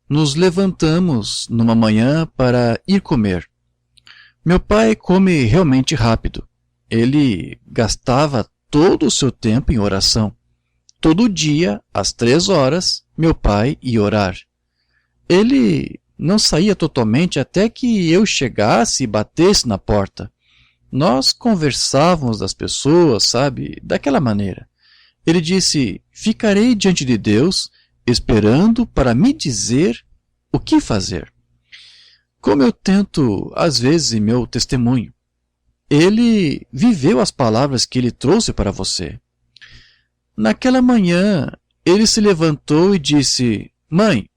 Nos levantamos numa manhã para ir comer. Meu pai come realmente rápido. Ele gastava todo o seu tempo em oração. Todo dia, às 3 horas, meu pai ia orar. Ele não saía totalmente até que eu chegasse e batesse na porta. Nós conversávamos das pessoas, sabe, daquela maneira. Ele disse: ficarei diante de Deus, esperando para me dizer o que fazer. Como eu tento, às vezes, em meu testemunho. Ele viveu as palavras que ele trouxe para você. Naquela manhã, ele se levantou e disse: mãe,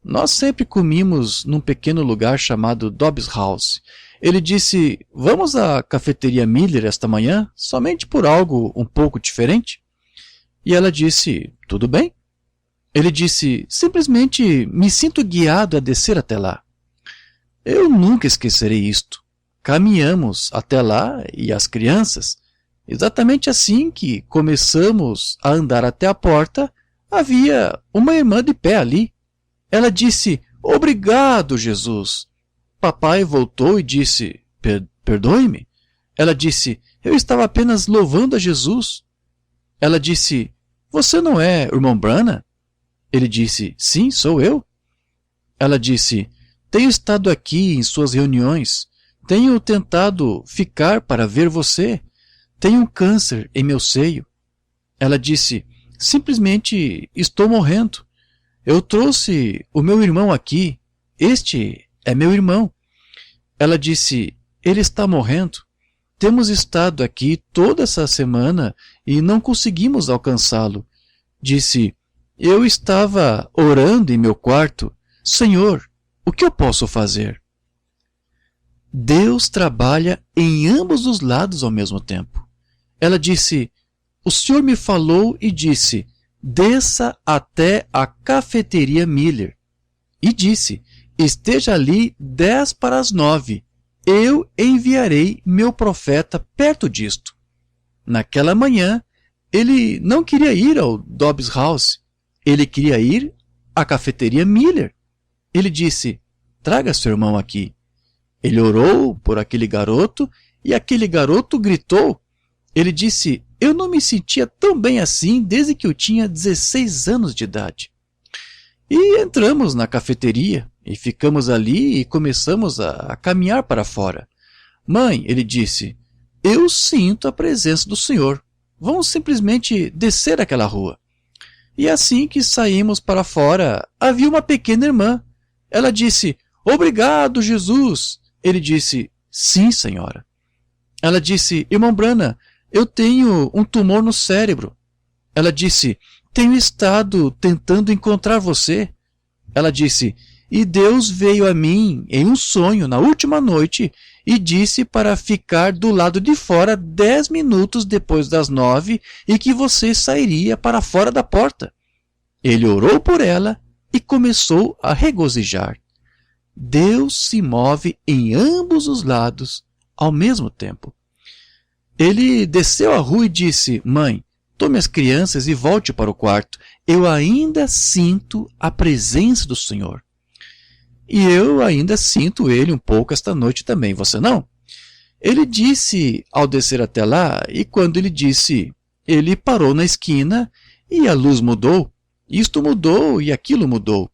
nós sempre comíamos num pequeno lugar chamado Dobbs House. Ele disse: vamos à cafeteria Miller esta manhã, somente por algo um pouco diferente? E ela disse: tudo bem. Ele disse: simplesmente me sinto guiado a descer até lá. Eu nunca esquecerei isto. Caminhamos até lá e as crianças, exatamente assim que começamos a andar até a porta, havia uma irmã de pé ali. Ela disse: obrigado, Jesus. Papai voltou e disse: perdoe-me. Ela disse: eu estava apenas louvando a Jesus. Ela disse: você não é o irmão Branham? Ele disse: sim, sou eu. Ela disse: tenho estado aqui em suas reuniões. Tenho tentado ficar para ver você. Tenho um câncer em meu seio. Ela disse: simplesmente estou morrendo. Eu trouxe o meu irmão aqui. Este é meu irmão. Ela disse: ele está morrendo. Temos estado aqui toda essa semana e não conseguimos alcançá-lo. Disse: eu estava orando em meu quarto. Senhor, o que eu posso fazer? Deus trabalha em ambos os lados ao mesmo tempo. Ela disse: o Senhor me falou e disse: desça até a cafeteria Miller. E disse: esteja ali 8:50. Eu enviarei meu profeta perto disto. Naquela manhã, ele não queria ir ao Dobbs House. Ele queria ir à cafeteria Miller. Ele disse: traga seu irmão aqui. Ele orou por aquele garoto e aquele garoto gritou. Ele disse: eu não me sentia tão bem assim desde que eu tinha 16 anos de idade. E entramos na cafeteria E ficamos ali e começamos a caminhar para fora. Mãe, ele disse, eu sinto a presença do Senhor. Vamos simplesmente descer aquela rua. E assim que saímos para fora, havia uma pequena irmã. Ela disse, obrigado, Jesus. Ele disse, sim, senhora. Ela disse, irmão Branham, eu tenho um tumor no cérebro. Ela disse, tenho estado tentando encontrar você. Ela disse, e Deus veio a mim em um sonho na última noite e disse para ficar do lado de fora 10 minutos depois das 9 e que você sairia para fora da porta. Ele orou por ela e começou a regozijar. Deus se move em ambos os lados ao mesmo tempo. Ele desceu a rua e disse, mãe, tome as crianças e volte para o quarto. Eu ainda sinto a presença do Senhor. E eu ainda sinto ele um pouco esta noite também, você não? Ele disse ao descer até lá, e quando ele disse, ele parou na esquina e a luz mudou. Isto mudou e aquilo mudou.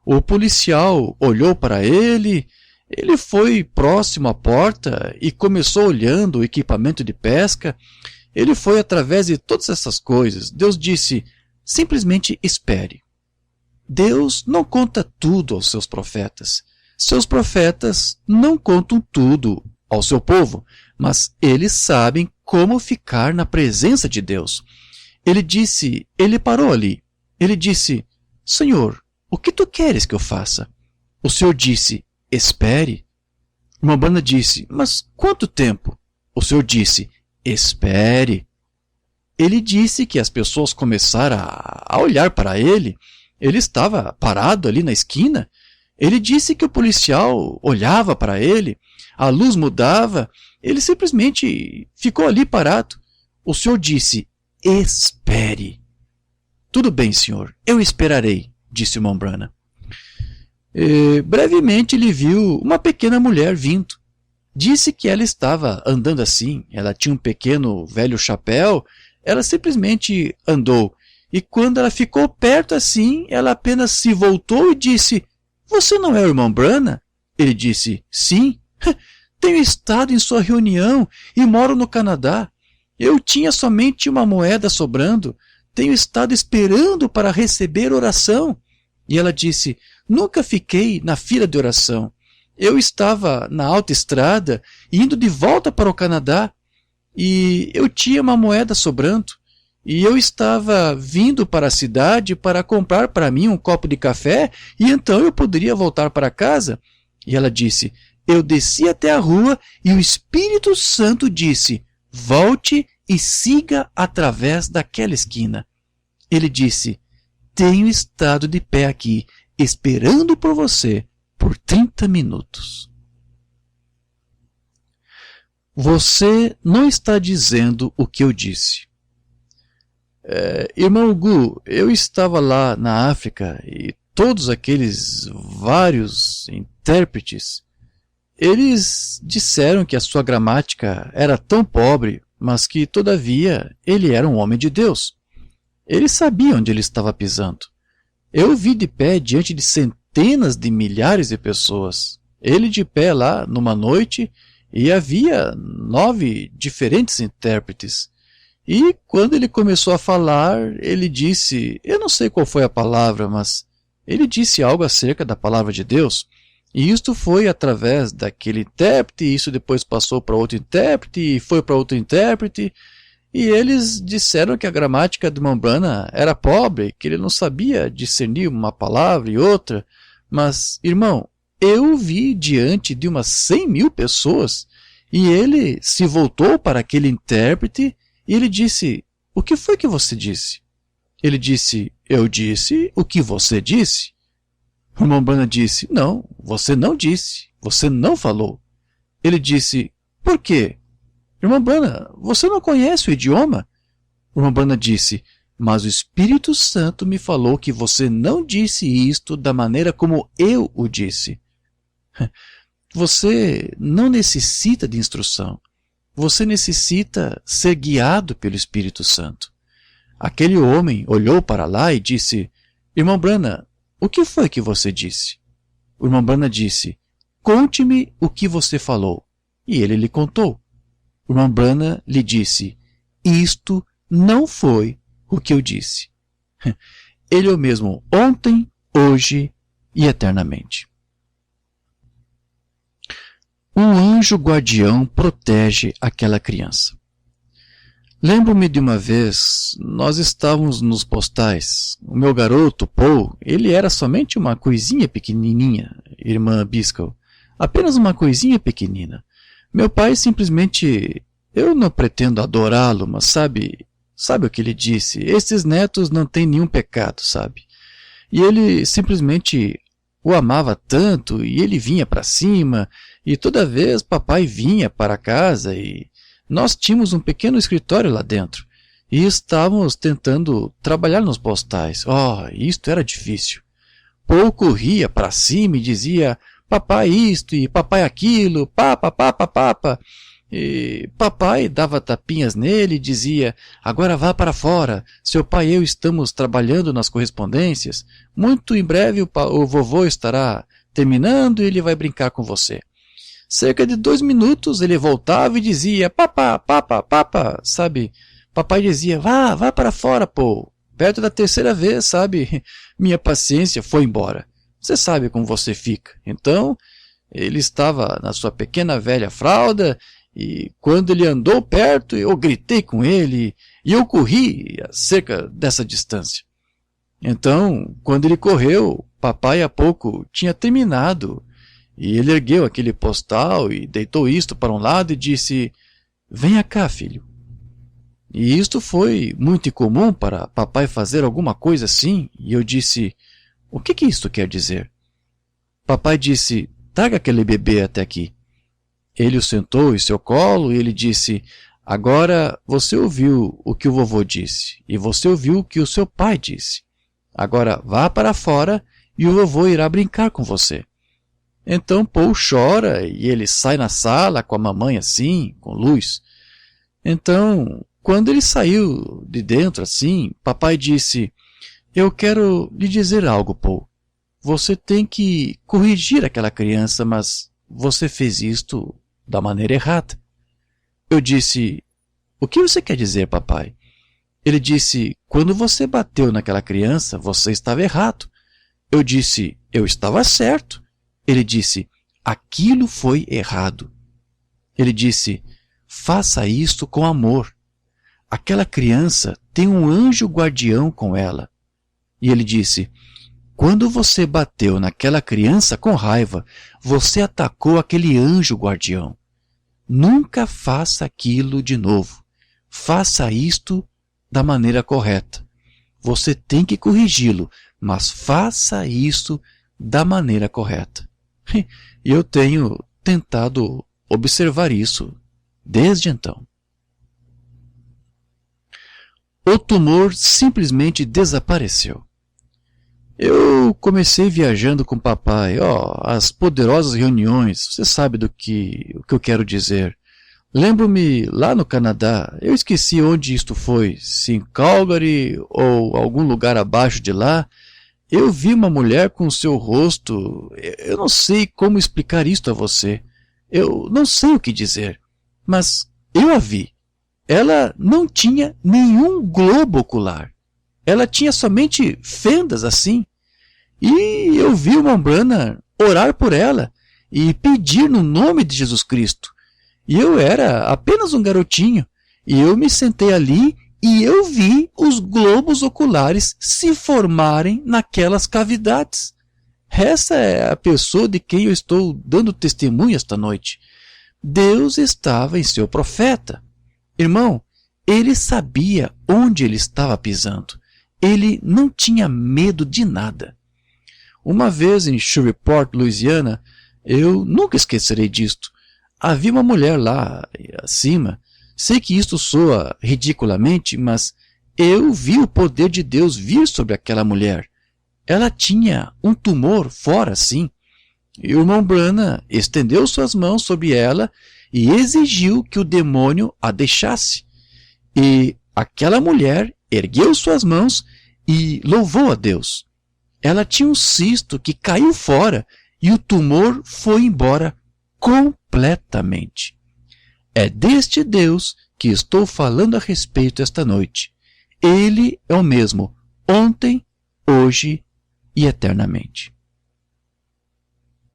O policial olhou para ele, ele foi próximo à porta e começou olhando o equipamento de pesca. Ele foi através de todas essas coisas. Deus disse, simplesmente espere. Deus não conta tudo aos seus profetas. Seus profetas não contam tudo ao seu povo, mas eles sabem como ficar na presença de Deus. Ele parou ali. Ele disse, Senhor, o que tu queres que eu faça? O Senhor disse, espere. Irmã Branham disse, mas quanto tempo? O Senhor disse, espere. Ele disse que as pessoas começaram a olhar para ele. Ele estava parado ali na esquina. Ele disse que o policial olhava para ele, a luz mudava, ele simplesmente ficou ali parado. O Senhor disse, espere. Tudo bem, senhor, eu esperarei, disse o irmão Branham. Brevemente ele viu uma pequena mulher vindo. Disse que ela estava andando assim, ela tinha um pequeno velho chapéu, ela simplesmente andou. E quando ela ficou perto assim, ela apenas se voltou e disse, você não é o irmão Branham? Ele disse, sim, tenho estado em sua reunião e moro no Canadá. Eu tinha somente uma moeda sobrando, tenho estado esperando para receber oração. E ela disse, nunca fiquei na fila de oração. Eu estava na autoestrada, indo de volta para o Canadá, e eu tinha uma moeda sobrando. E eu estava vindo para a cidade para comprar para mim um copo de café, e então eu poderia voltar para casa. E ela disse, eu desci até a rua e o Espírito Santo disse, volte e siga através daquela esquina. Ele disse, tenho estado de pé aqui, esperando por você, por 30 minutos. Você não está dizendo o que eu disse. Irmão Gu, eu estava lá na África e todos aqueles vários intérpretes, eles disseram que a sua gramática era tão pobre, mas que, todavia, ele era um homem de Deus. Ele sabia onde ele estava pisando. Eu o vi de pé diante de centenas de milhares de pessoas. Ele de pé lá, numa noite, e havia 9 diferentes intérpretes. E quando ele começou a falar, ele disse, eu não sei qual foi a palavra, mas ele disse algo acerca da palavra de Deus. E isto foi através daquele intérprete, e isso depois passou para outro intérprete, e foi para outro intérprete. E eles disseram que a gramática do irmão Branham era pobre, que ele não sabia discernir uma palavra e outra. Mas, irmão, eu o vi diante de umas 100.000 pessoas, e ele se voltou para aquele intérprete, e ele disse, o que foi que você disse? Ele disse, eu disse o que você disse. O irmão Branham disse, não, você não disse, você não falou. Ele disse, por quê? Irmão Branham, você não conhece o idioma? O irmão Branham disse, mas o Espírito Santo me falou que você não disse isto da maneira como eu o disse. Você não necessita de instrução. Você necessita ser guiado pelo Espírito Santo. Aquele homem olhou para lá e disse, irmão Branham, o que foi que você disse? O irmão Branham disse: conte-me o que você falou. E ele lhe contou. O irmão Branham lhe disse: isto não foi o que eu disse. Ele é o mesmo ontem, hoje e eternamente. Um anjo guardião protege aquela criança. Lembro-me de uma vez, nós estávamos nos postais. O meu garoto, Paul, ele era somente uma coisinha pequenininha, irmã Biscoe. Apenas uma coisinha pequenina. Meu pai simplesmente... Eu não pretendo adorá-lo, mas sabe o que ele disse? Esses netos não têm nenhum pecado, sabe? E ele simplesmente o amava tanto, e ele vinha para cima, e toda vez papai vinha para casa, e nós tínhamos um pequeno escritório lá dentro, e estávamos tentando trabalhar nos postais. Oh, isto era difícil. Paul corria para cima e dizia: papai isto e papai aquilo, papa, papa, papa. E papai dava tapinhas nele e dizia: agora vá para fora, seu pai e eu estamos trabalhando nas correspondências, muito em breve o vovô estará terminando e ele vai brincar com você. Cerca de 2 minutos ele voltava e dizia: papa, papa, papa, sabe? Papai dizia: vá para fora, pô. Perto da 3ª vez, sabe? Minha paciência foi embora. Você sabe como você fica. Então, ele estava na sua pequena velha fralda, e quando ele andou perto, eu gritei com ele, e eu corri a cerca dessa distância. Então, quando ele correu, papai há pouco tinha terminado, e ele ergueu aquele postal e deitou isto para um lado e disse: venha cá, filho. E isto foi muito incomum para papai fazer alguma coisa assim, e eu disse: o que isto quer dizer? Papai disse: traga aquele bebê até aqui. Ele o sentou em seu colo e ele disse: agora você ouviu o que o vovô disse, e você ouviu o que o seu pai disse. Agora vá para fora e o vovô irá brincar com você. Então Paul chora e ele sai na sala com a mamãe assim, com luz. Então, quando ele saiu de dentro assim, papai disse: eu quero lhe dizer algo, Paul. Você tem que corrigir aquela criança, mas você fez isto da maneira errada. Eu disse: o que você quer dizer, papai? Ele disse: quando você bateu naquela criança, você estava errado. Eu disse: eu estava certo. Ele disse: aquilo foi errado. Ele disse: faça isto com amor. Aquela criança tem um anjo guardião com ela. E ele disse: quando você bateu naquela criança com raiva, você atacou aquele anjo guardião. Nunca faça aquilo de novo. Faça isto da maneira correta. Você tem que corrigi-lo, mas faça isso da maneira correta. E eu tenho tentado observar isso desde então. O tumor simplesmente desapareceu. Eu comecei viajando com papai, as poderosas reuniões, você sabe o que eu quero dizer. Lembro-me lá no Canadá, eu esqueci onde isto foi, se em Calgary ou algum lugar abaixo de lá, eu vi uma mulher com seu rosto, eu não sei como explicar isto a você, eu não sei o que dizer, mas eu a vi. Ela não tinha nenhum globo ocular. Ela tinha somente fendas assim. E eu vi o irmão Branham orar por ela e pedir no nome de Jesus Cristo. E eu era apenas um garotinho. E eu me sentei ali e eu vi os globos oculares se formarem naquelas cavidades. Essa é a pessoa de quem eu estou dando testemunho esta noite. Deus estava em seu profeta. Irmão, ele sabia onde ele estava pisando. Ele não tinha medo de nada. Uma vez em Shreveport, Louisiana, eu nunca esquecerei disto. Havia uma mulher lá acima. Sei que isto soa ridiculamente, mas eu vi o poder de Deus vir sobre aquela mulher. Ela tinha um tumor fora, sim. E o irmão Branham estendeu suas mãos sobre ela e exigiu que o demônio a deixasse. E aquela mulher ergueu suas mãos e louvou a Deus. Ela tinha um cisto que caiu fora e o tumor foi embora completamente. É deste Deus que estou falando a respeito esta noite. Ele é o mesmo, ontem, hoje e eternamente.